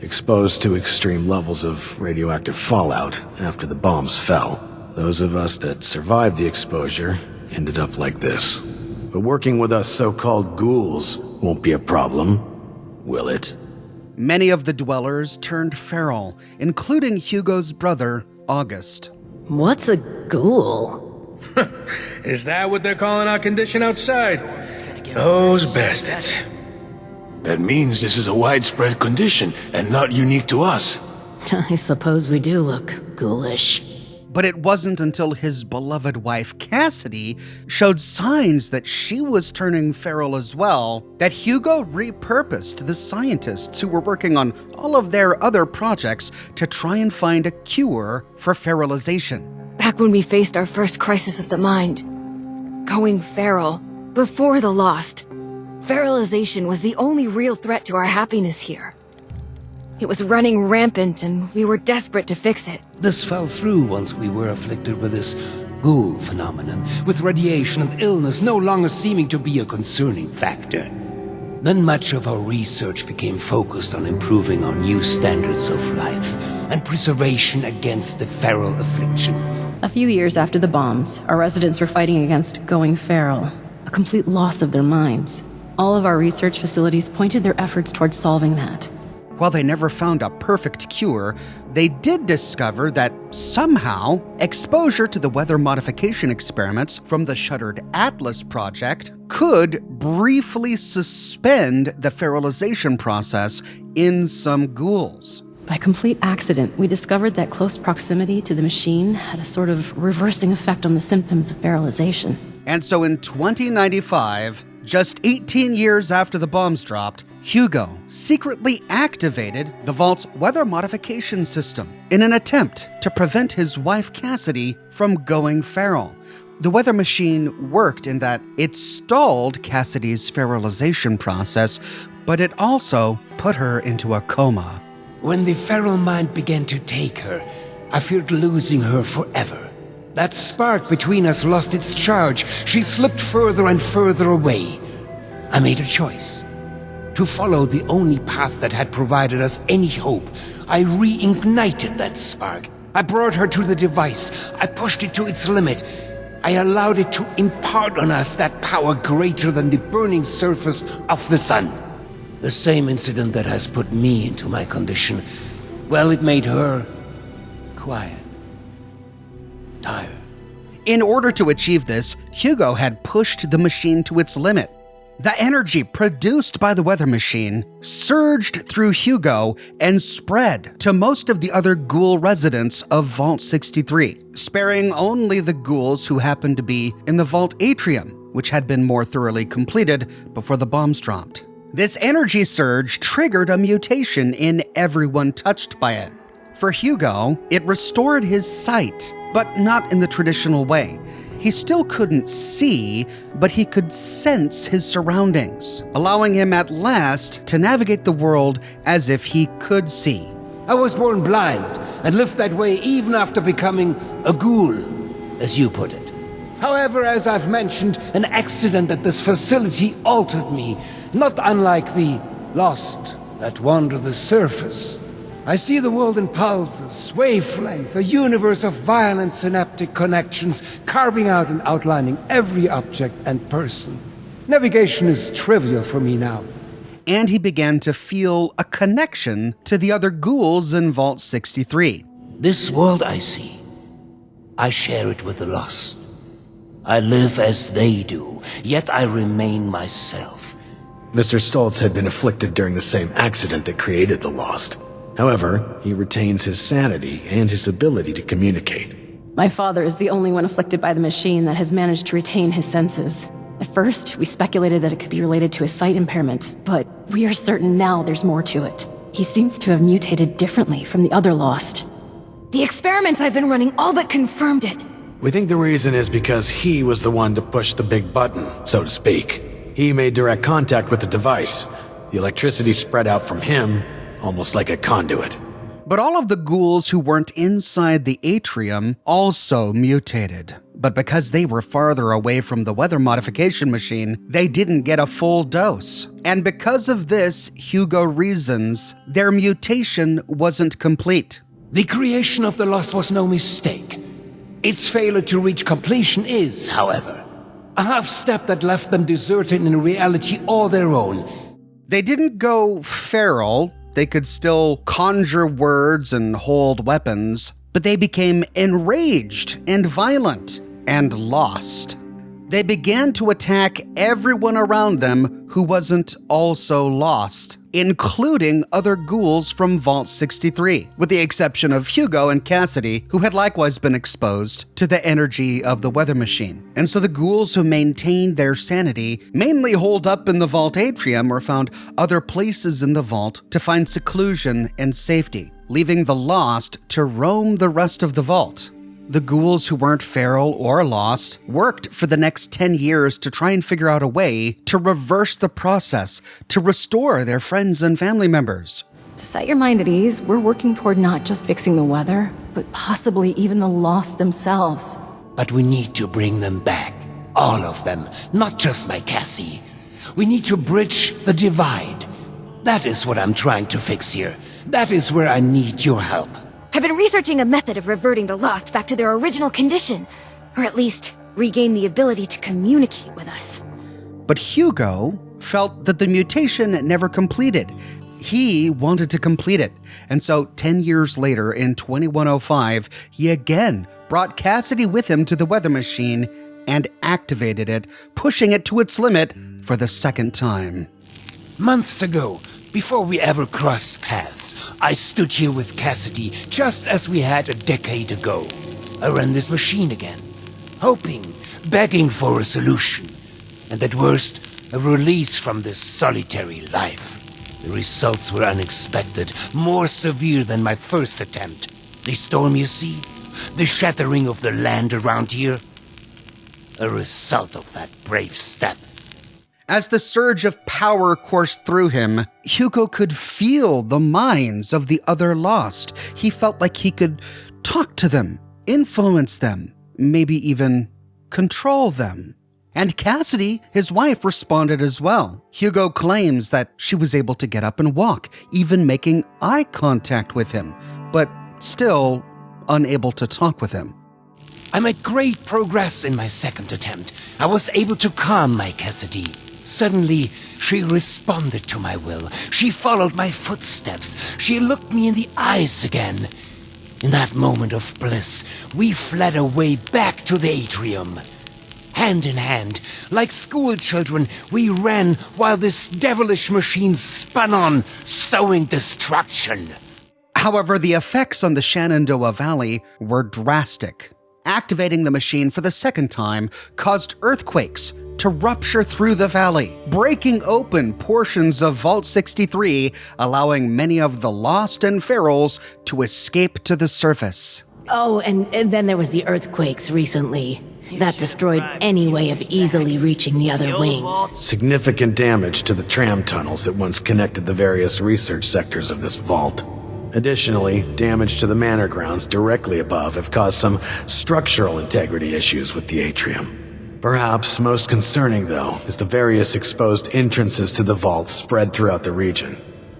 exposed to extreme levels of radioactive fallout after the bombs fell. Those of us that survived the exposure ended up like this. But working with us so-called ghouls won't be a problem, will it? Many of the dwellers turned feral, including Hugo's brother, August. What's a ghoul? Is that what they're calling our condition outside? Those bastards. That means this is a widespread condition and not unique to us. I suppose we do look ghoulish. But it wasn't until his beloved wife, Cassidy, showed signs that she was turning feral as well, that Hugo repurposed the scientists who were working on all of their other projects to try and find a cure for feralization. Back when we faced our first crisis of the mind, going feral, before the Lost, feralization was the only real threat to our happiness here. It was running rampant and we were desperate to fix it. This fell through once we were afflicted with this ghoul phenomenon, with radiation and illness no longer seeming to be a concerning factor. Then much of our research became focused on improving our new standards of life and preservation against the feral affliction. A few years after the bombs, our residents were fighting against going feral, a complete loss of their minds. All of our research facilities pointed their efforts towards solving that. While they never found a perfect cure, they did discover that somehow exposure to the weather modification experiments from the shuttered Atlas project could briefly suspend the feralization process in some ghouls. By complete accident, we discovered that close proximity to the machine had a sort of reversing effect on the symptoms of feralization. And so in 2095, just 18 years after the bombs dropped, Hugo secretly activated the vault's weather modification system in an attempt to prevent his wife Cassidy from going feral. The weather machine worked in that it stalled Cassidy's feralization process, but it also put her into a coma. When the feral mind began to take her, I feared losing her forever. That spark between us lost its charge. She slipped further and further away. I made a choice. To follow the only path that had provided us any hope, I reignited that spark. I brought her to the device. I pushed it to its limit. I allowed it to impart on us that power greater than the burning surface of the sun. The same incident that has put me into my condition, well, it made her quiet, tired. In order to achieve this, Hugo had pushed the machine to its limit. The energy produced by the weather machine surged through Hugo and spread to most of the other ghoul residents of Vault 63, sparing only the ghouls who happened to be in the Vault Atrium, which had been more thoroughly completed before the bombs dropped. This energy surge triggered a mutation in everyone touched by it. For Hugo, it restored his sight, but not in the traditional way. He still couldn't see, but he could sense his surroundings, allowing him at last to navigate the world as if he could see. I was born blind and lived that way even after becoming a ghoul, as you put it. However, as I've mentioned, an accident at this facility altered me, not unlike the lost that wander the surface. I see the world in pulses, wavelength, a universe of violent synaptic connections, carving out and outlining every object and person. Navigation is trivial for me now. And he began to feel a connection to the other ghouls in Vault 63. This world I see, I share it with the lost. I live as they do, yet I remain myself. Mr. Stoltz had been afflicted during the same accident that created the Lost. However, he retains his sanity and his ability to communicate. My father is the only one afflicted by the machine that has managed to retain his senses. At first, we speculated that it could be related to his sight impairment, but we are certain now there's more to it. He seems to have mutated differently from the other Lost. The experiments I've been running all but confirmed it. We think the reason is because he was the one to push the big button, so to speak. He made direct contact with the device. The electricity spread out from him, almost like a conduit. But all of the ghouls who weren't inside the atrium also mutated. But because they were farther away from the weather modification machine, they didn't get a full dose. And because of this, Hugo reasons, their mutation wasn't complete. The creation of the Lost was no mistake. Its failure to reach completion is, however, a half-step that left them deserted in a reality all their own. They didn't go feral. They could still conjure words and hold weapons, but they became enraged and violent and lost. They began to attack everyone around them who wasn't also lost, including other ghouls from Vault 63, with the exception of Hugo and Cassidy, who had likewise been exposed to the energy of the weather machine. And so the ghouls who maintained their sanity mainly holed up in the Vault Atrium or found other places in the vault to find seclusion and safety, leaving the lost to roam the rest of the vault. The ghouls who weren't feral or lost worked for the next 10 years to try and figure out a way to reverse the process, to restore their friends and family members. To set your mind at ease, we're working toward not just fixing the weather, but possibly even the lost themselves. But we need to bring them back. All of them, not just my Cassie. We need to bridge the divide. That is what I'm trying to fix here. That is where I need your help. I've been researching a method of reverting the Lost back to their original condition, or at least regain the ability to communicate with us. But Hugo felt that the mutation never completed. He wanted to complete it, and so 10 years later, in 2105, he again brought Cassidy with him to the weather machine and activated it, pushing it to its limit for the second time. Months ago, before we ever crossed paths, I stood here with Cassidy just as we had a decade ago. I ran this machine again, hoping, begging for a solution, and at worst, a release from this solitary life. The results were unexpected, more severe than my first attempt. The storm, you see, the shattering of the land around here, a result of that brave step. As the surge of power coursed through him, Hugo could feel the minds of the other lost. He felt like he could talk to them, influence them, maybe even control them. And Cassidy, his wife, responded as well. Hugo claims that she was able to get up and walk, even making eye contact with him, but still unable to talk with him. I made great progress in my second attempt. I was able to calm my Cassidy. Suddenly, she responded to my will. She followed my footsteps. She looked me in the eyes again. In that moment of bliss, we fled away back to the atrium. hand in hand. Like school children, we ran while this devilish machine spun on, sowing destruction. However, the effects on the Shenandoah Valley were drastic. Activating the machine for the second time caused earthquakes to rupture through the valley, breaking open portions of Vault 63, allowing many of the lost and ferals to escape to the surface. Oh, and then there was the earthquakes recently. That destroyed any way of easily reaching the other wings. Significant damage to the tram tunnels that once connected the various research sectors of this vault. Additionally, damage to the manor grounds directly above have caused some structural integrity issues with the atrium. Perhaps most concerning, though, is the various exposed entrances to the vault spread throughout the region.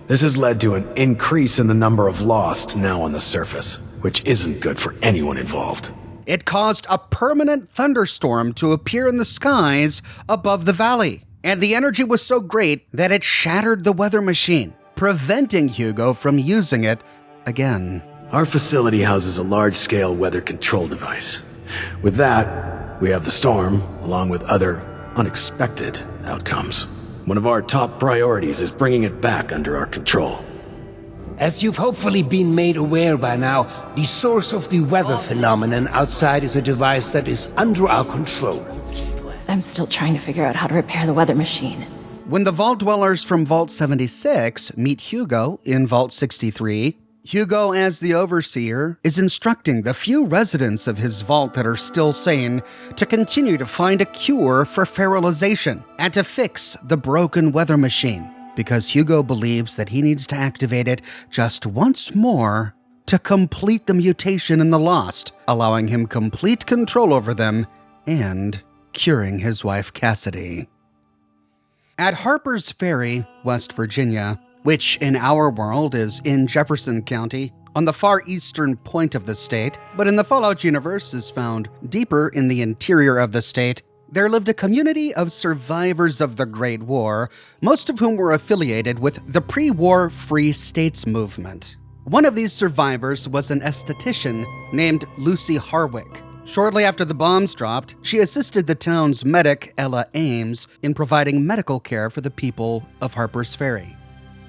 This has led to an increase in the number of lost now on the surface, which isn't good for anyone involved. It caused a permanent thunderstorm to appear in the skies above the valley, and the energy was so great that it shattered the weather machine, preventing Hugo from using it again. Our facility houses a large-scale weather control device. With that, we have the storm, along with other unexpected outcomes. One of our top priorities is bringing it back under our control. As you've hopefully been made aware by now, the source of the weather phenomenon outside is a device that is under our control. I'm still trying to figure out how to repair the weather machine. When the Vault Dwellers from Vault 76 meet Hugo in Vault 63, Hugo, as the Overseer, is instructing the few residents of his vault that are still sane to continue to find a cure for feralization and to fix the broken weather machine, because Hugo believes that he needs to activate it just once more to complete the mutation in the Lost, allowing him complete control over them and curing his wife Cassidy. At Harper's Ferry, West Virginia, which in our world is in Jefferson County, on the far eastern point of the state, but in the Fallout universe is found deeper in the interior of the state, there lived a community of survivors of the Great War, most of whom were affiliated with the pre-war Free States movement. One of these survivors was an esthetician named Lucy Harwick. Shortly after the bombs dropped, she assisted the town's medic, Ella Ames, in providing medical care for the people of Harper's Ferry.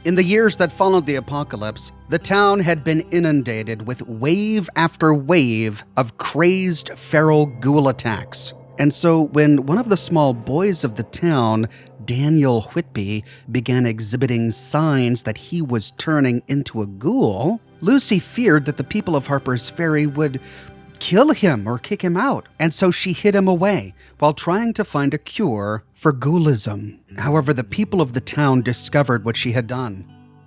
In the years that followed the apocalypse, the town had been inundated with wave after wave of crazed feral ghoul attacks. And so when one of the small boys of the town, Daniel Whitby, began exhibiting signs that he was turning into a ghoul, Lucy feared that the people of Harper's Ferry would kill him or kick him out, and so she hid him away while trying to find a cure for ghoulism. However, the people of the town discovered what she had done.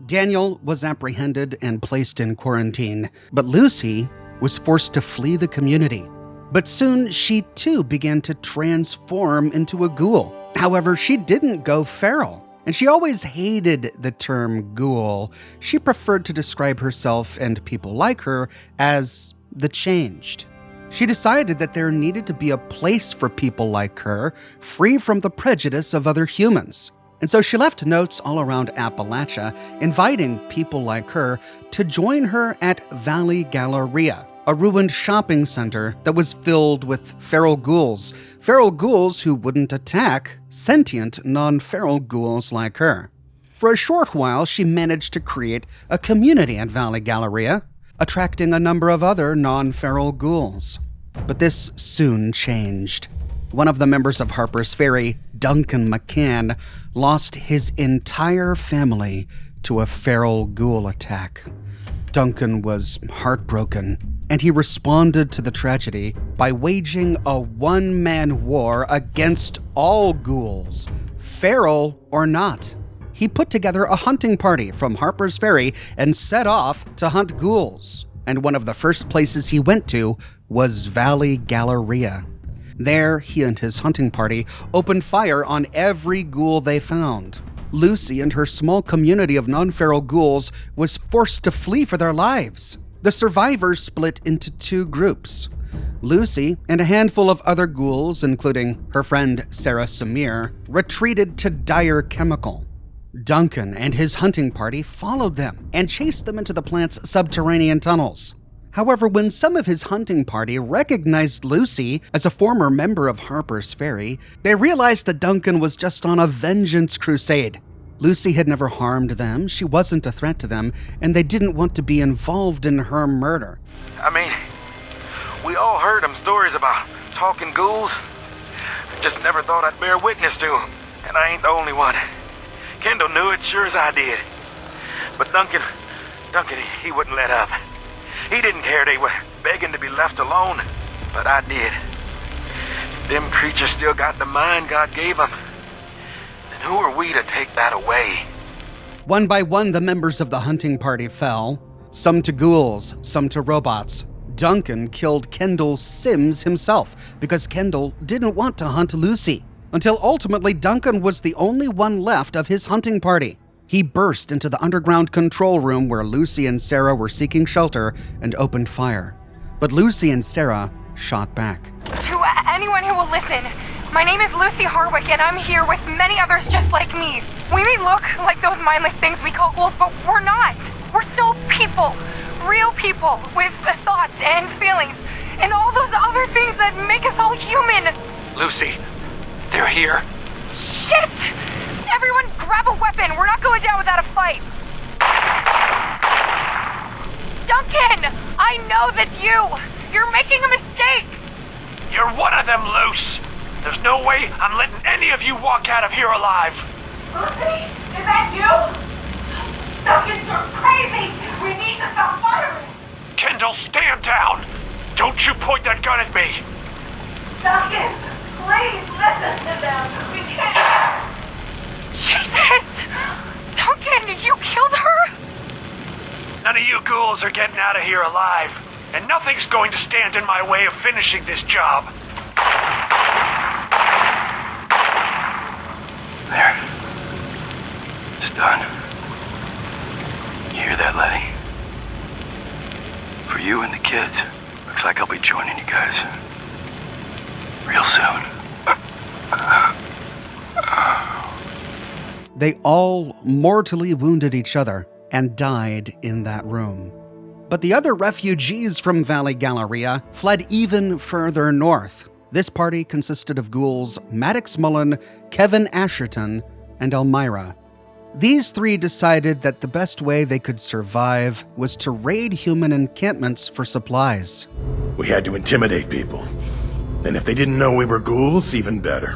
Daniel was apprehended and placed in quarantine, but Lucy was forced to flee the community. But soon she too began to transform into a ghoul. However, she didn't go feral, and she always hated the term ghoul. She preferred to describe herself and people like her as the changed. She decided that there needed to be a place for people like her, free from the prejudice of other humans. And so she left notes all around Appalachia, inviting people like her to join her at Valley Galleria, a ruined shopping center that was filled with feral ghouls who wouldn't attack sentient, non-feral ghouls like her. For a short while, she managed to create a community at Valley Galleria, attracting a number of other non-feral ghouls. But this soon changed. One of the members of Harper's Ferry, Duncan McCann, lost his entire family to a feral ghoul attack. Duncan was heartbroken, and he responded to the tragedy by waging a one-man war against all ghouls, feral or not. He put together a hunting party from Harper's Ferry and set off to hunt ghouls. And one of the first places he went to was Valley Galleria. There, he and his hunting party opened fire on every ghoul they found. Lucy and her small community of non-feral ghouls was forced to flee for their lives. The survivors split into two groups. Lucy and a handful of other ghouls, including her friend Sarah Samir, retreated to Dire Chemical. Duncan and his hunting party followed them and chased them into the plant's subterranean tunnels. However, when some of his hunting party recognized Lucy as a former member of Harper's Ferry, they realized that Duncan was just on a vengeance crusade. Lucy had never harmed them, she wasn't a threat to them, and they didn't want to be involved in her murder. I mean, we all heard them stories about talking ghouls. Just never thought I'd bear witness to them, and I ain't the only one. Kendall knew it sure as I did. But Duncan, he wouldn't let up. He didn't care they were begging to be left alone, but I did. Them creatures still got the mind God gave them. And who are we to take that away? One by one, the members of the hunting party fell, some to ghouls, some to robots. Duncan killed Kendall Sims himself because Kendall didn't want to hunt Lucy, until ultimately Duncan was the only one left of his hunting party. He burst into the underground control room where Lucy and Sarah were seeking shelter and opened fire. But Lucy and Sarah shot back. To anyone who will listen, my name is Lucy Harwick, and I'm here with many others just like me. We may look like those mindless things we call ghouls, but we're not. We're still people, real people with thoughts and feelings, and all those other things that make us all human. Lucy, they're here. Shit! Everyone grab a weapon. We're not going down without a fight. Duncan, I know that's you. You're making a mistake. You're one of them, Luce. There's no way I'm letting any of you walk out of here alive. Lucy, is that you? Duncan, you're crazy. We need to stop firing. Kendall, stand down. Don't you point that gun at me. Duncan, please listen to them. We can't. Jesus! Duncan, you killed her? None of you ghouls are getting out of here alive, and nothing's going to stand in my way of finishing this job. There. It's done. You hear that, Letty? For you and the kids, looks like I'll be joining you guys real soon. They all mortally wounded each other and died in that room. But the other refugees from Valley Galleria fled even further north. This party consisted of ghouls Maddox Mullen, Kevin Asherton, and Elmira. These three decided that the best way they could survive was to raid human encampments for supplies. We had to intimidate people. And if they didn't know we were ghouls, even better.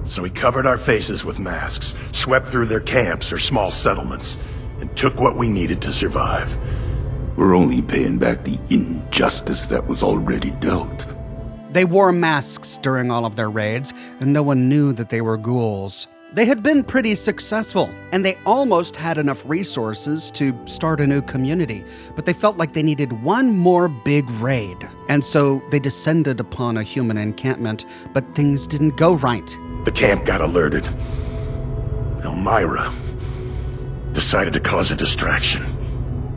So we covered our faces with masks, swept through their camps or small settlements, and took what we needed to survive. We're only paying back the injustice that was already dealt. They wore masks during all of their raids, and no one knew that they were ghouls. They had been pretty successful, and they almost had enough resources to start a new community, but they felt like they needed one more big raid. And so they descended upon a human encampment, but things didn't go right. The camp got alerted. Elmira decided to cause a distraction.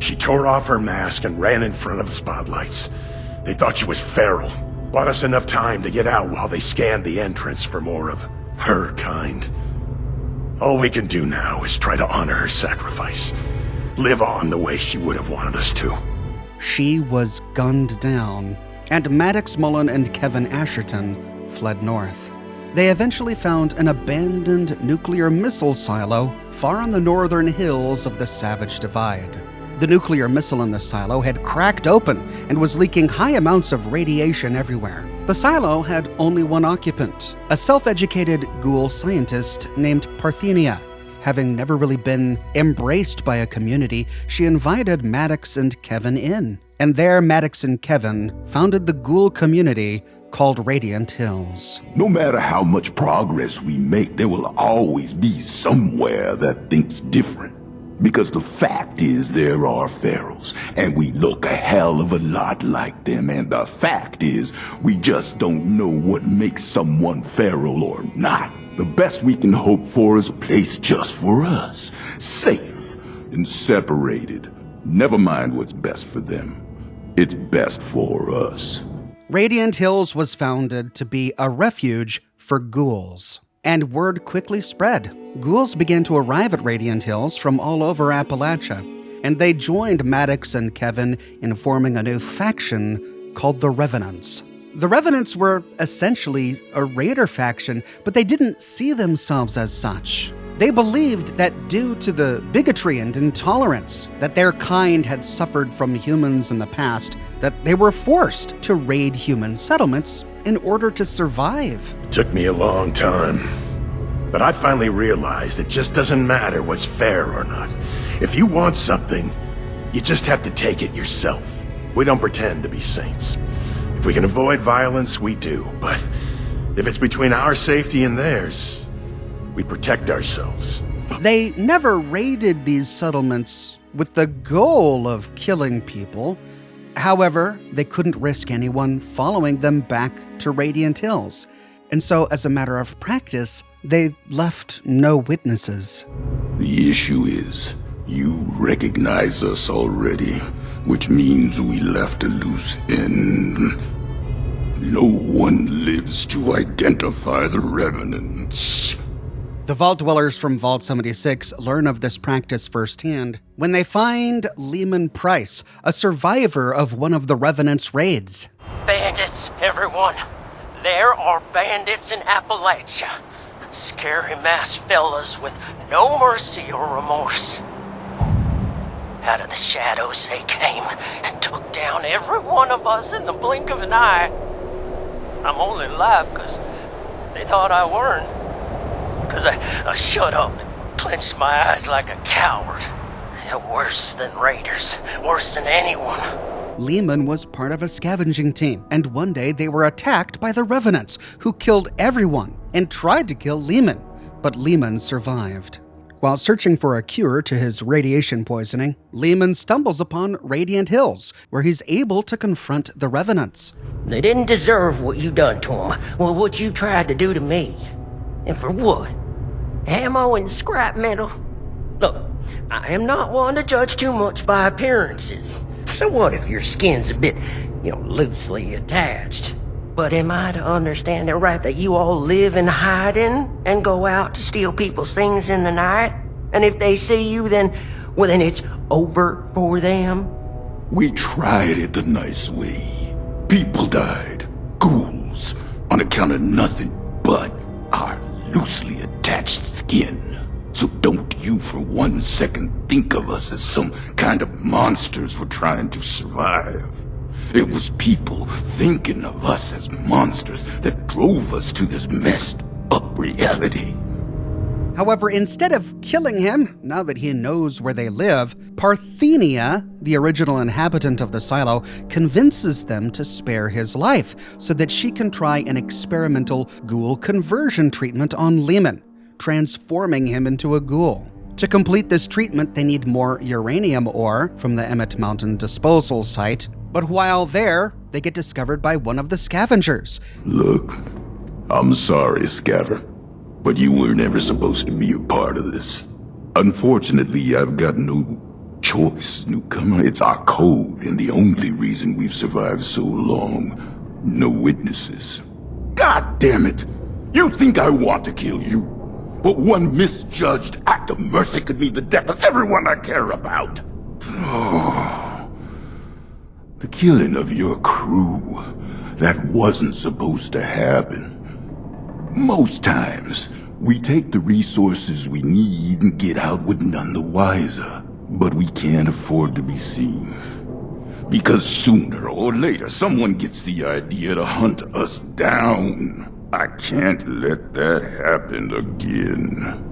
She tore off her mask and ran in front of the spotlights. They thought she was feral. Bought us enough time to get out while they scanned the entrance for more of her kind. All we can do now is try to honor her sacrifice. Live on the way she would have wanted us to. She was gunned down, and Maddox Mullen and Kevin Asherton fled north. They eventually found an abandoned nuclear missile silo far on the northern hills of the Savage Divide. The nuclear missile in the silo had cracked open and was leaking high amounts of radiation everywhere. The silo had only one occupant, a self-educated ghoul scientist named Parthenia. Having never really been embraced by a community, she invited Maddox and Kevin in. And there, Maddox and Kevin founded the ghoul community called Radiant Hills. No matter how much progress we make, there will always be somewhere that thinks different. Because the fact is there are ferals, and we look a hell of a lot like them, and the fact is we just don't know what makes someone feral or not. The best we can hope for is a place just for us, safe and separated. Never mind what's best for them. It's best for us. Radiant Hills was founded to be a refuge for ghouls. And word quickly spread. Ghouls began to arrive at Radiant Hills from all over Appalachia. and they joined Maddox and Kevin in forming a new faction called the Revenants. The Revenants were essentially a raider faction, but they didn't see themselves as such. They believed that due to the bigotry and intolerance that their kind had suffered from humans in the past, that they were forced to raid human settlements in order to survive. It took me a long time, but I finally realized it just doesn't matter what's fair or not. If you want something, you just have to take it yourself. We don't pretend to be saints. If we can avoid violence, we do, but if it's between our safety and theirs, we protect ourselves. They never raided these settlements with the goal of killing people. However, they couldn't risk anyone following them back to Radiant Hills. And so, as a matter of practice, they left no witnesses. The issue is, you recognize us already, which means we left a loose end. No one lives to identify the Revenants. The Vault Dwellers from Vault 76 learn of this practice firsthand when they find Lehman Price, a survivor of one of the Revenants' raids. Bandits, everyone. There are bandits in Appalachia. Scary masked fellas with no mercy or remorse. Out of the shadows they came and took down every one of us in the blink of an eye. I'm only alive because they thought I weren't. Because I shut up and clenched my eyes like a coward. They're worse than raiders, worse than anyone. Lehman was part of a scavenging team, and one day they were attacked by the Revenants, who killed everyone and tried to kill Lehman, but Lehman survived. While searching for a cure to his radiation poisoning, Lehman stumbles upon Radiant Hills, where he's able to confront the Revenants. They didn't deserve what you done to them, or what you tried to do to me. And for what? Ammo and scrap metal? Look, I am not one to judge too much by appearances. So what if your skin's a bit, loosely attached? But am I to understand it right that you all live in hiding and go out to steal people's things in the night? And if they see you, then it's over for them? We tried it the nice way. People died. Ghouls. On account of nothing but our loosely attached skin. So don't you for 1 second think of us as some kind of monsters for trying to survive. It was people thinking of us as monsters that drove us to this messed up reality. However, instead of killing him, now that he knows where they live, Parthenia, the original inhabitant of the silo, convinces them to spare his life so that she can try an experimental ghoul conversion treatment on Lehman, transforming him into a ghoul. To complete this treatment, they need more uranium ore from the Emmett Mountain disposal site, but while there, they get discovered by one of the scavengers. Look, I'm sorry, Scatter, but you were never supposed to be a part of this. Unfortunately, I've got no choice, newcomer. It's our code, and the only reason we've survived so long. No witnesses. God damn it! You think I want to kill you? But one misjudged act of mercy could mean the death of everyone I care about. The killing of your crew, that wasn't supposed to happen. Most times, we take the resources we need and get out with none the wiser. But we can't afford to be seen. Because sooner or later, someone gets the idea to hunt us down. I can't let that happen again.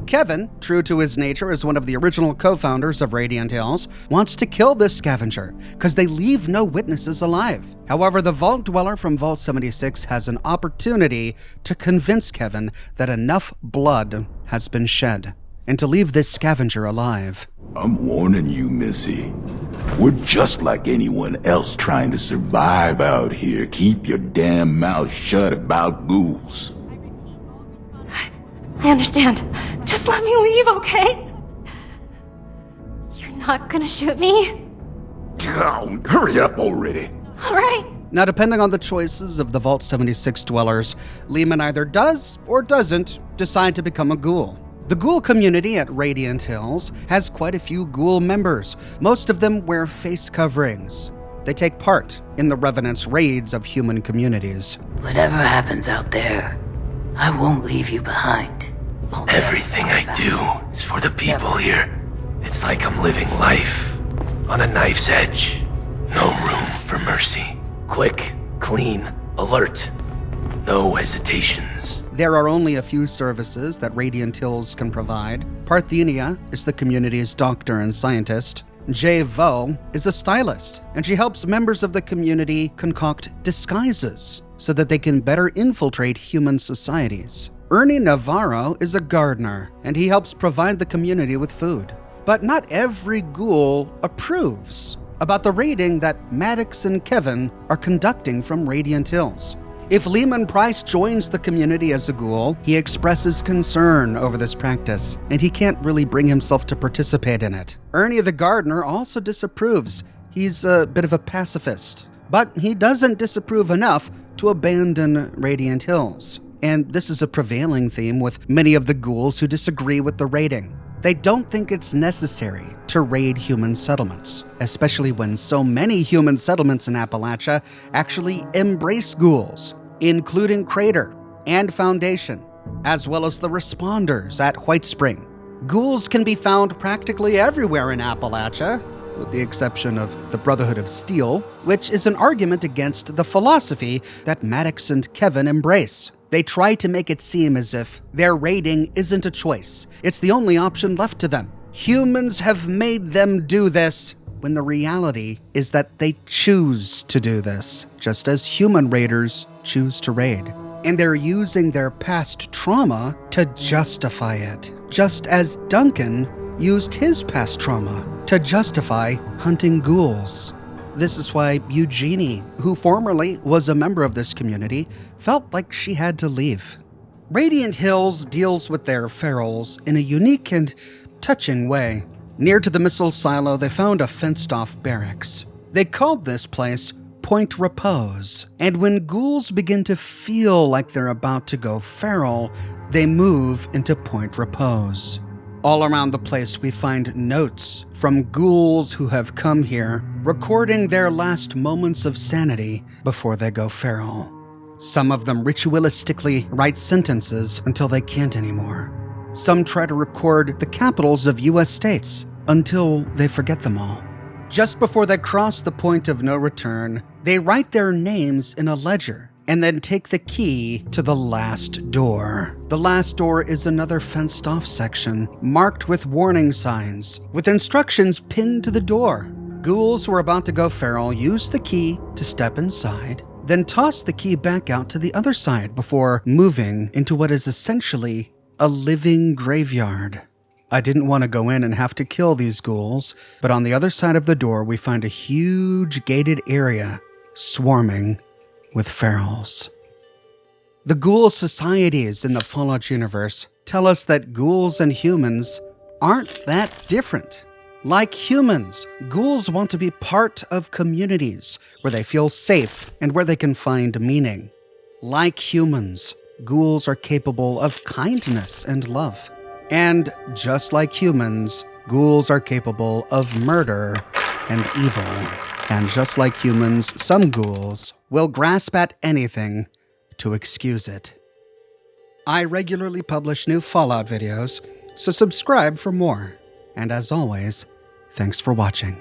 Kevin, true to his nature as one of the original co-founders of Radiant Hills, wants to kill this scavenger because they leave no witnesses alive. However, the Vault Dweller from Vault 76 has an opportunity to convince Kevin that enough blood has been shed and to leave this scavenger alive. I'm warning you, Missy. We're just like anyone else trying to survive out here. Keep your damn mouth shut about ghouls. I understand. Just let me leave, okay? You're not gonna shoot me? God, hurry up already. All right. Now, depending on the choices of the Vault 76 dwellers, Lehman either does or doesn't decide to become a ghoul. The Ghoul community at Radiant Hills has quite a few Ghoul members. Most of them wear face coverings. They take part in the Revenant's raids of human communities. Whatever happens out there, I won't leave you behind. Everything I do is for the people here. It's like I'm living life on a knife's edge. No room for mercy. Quick, clean, alert. No hesitations. There are only a few services that Radiant Hills can provide. Parthenia is the community's doctor and scientist. Jay Vo is a stylist, and she helps members of the community concoct disguises so that they can better infiltrate human societies. Ernie Navarro is a gardener, and he helps provide the community with food. But not every ghoul approves about the raiding that Maddox and Kevin are conducting from Radiant Hills. If Lehman Price joins the community as a ghoul, he expresses concern over this practice, and he can't really bring himself to participate in it. Ernie the gardener also disapproves. He's a bit of a pacifist, but he doesn't disapprove enough to abandon Radiant Hills. And this is a prevailing theme with many of the ghouls who disagree with the raiding. They don't think it's necessary to raid human settlements, especially when so many human settlements in Appalachia actually embrace ghouls, including Crater and Foundation, as well as the responders at White Spring. Ghouls can be found practically everywhere in Appalachia, with the exception of the Brotherhood of Steel, which is an argument against the philosophy that Maddox and Kevin embrace. They try to make it seem as if their raiding isn't a choice. It's the only option left to them. Humans have made them do this, when the reality is that they choose to do this, just as human raiders choose to raid. And they're using their past trauma to justify it, just as Duncan used his past trauma to justify hunting ghouls. This is why Eugenie, who formerly was a member of this community, felt like she had to leave. Radiant Hills deals with their ferals in a unique and touching way. Near to the missile silo, they found a fenced-off barracks. They called this place Point Repose, and when ghouls begin to feel like they're about to go feral, they move into Point Repose. All around the place, we find notes from ghouls who have come here, recording their last moments of sanity before they go feral. Some of them ritualistically write sentences until they can't anymore. Some try to record the capitals of U.S. states until they forget them all. Just before they cross the point of no return, they write their names in a ledger and then take the key to the last door. The last door is another fenced-off section, marked with warning signs, with instructions pinned to the door. Ghouls who are about to go feral use the key to step inside, then toss the key back out to the other side before moving into what is essentially a living graveyard. I didn't want to go in and have to kill these ghouls, but on the other side of the door we find a huge gated area swarming with ferals. The ghoul societies in the Fallout universe tell us that ghouls and humans aren't that different. Like humans, ghouls want to be part of communities where they feel safe and where they can find meaning. Like humans, ghouls are capable of kindness and love. And just like humans, ghouls are capable of murder and evil. And just like humans, some ghouls will grasp at anything to excuse it. I regularly publish new Fallout videos, so subscribe for more. And as always, thanks for watching.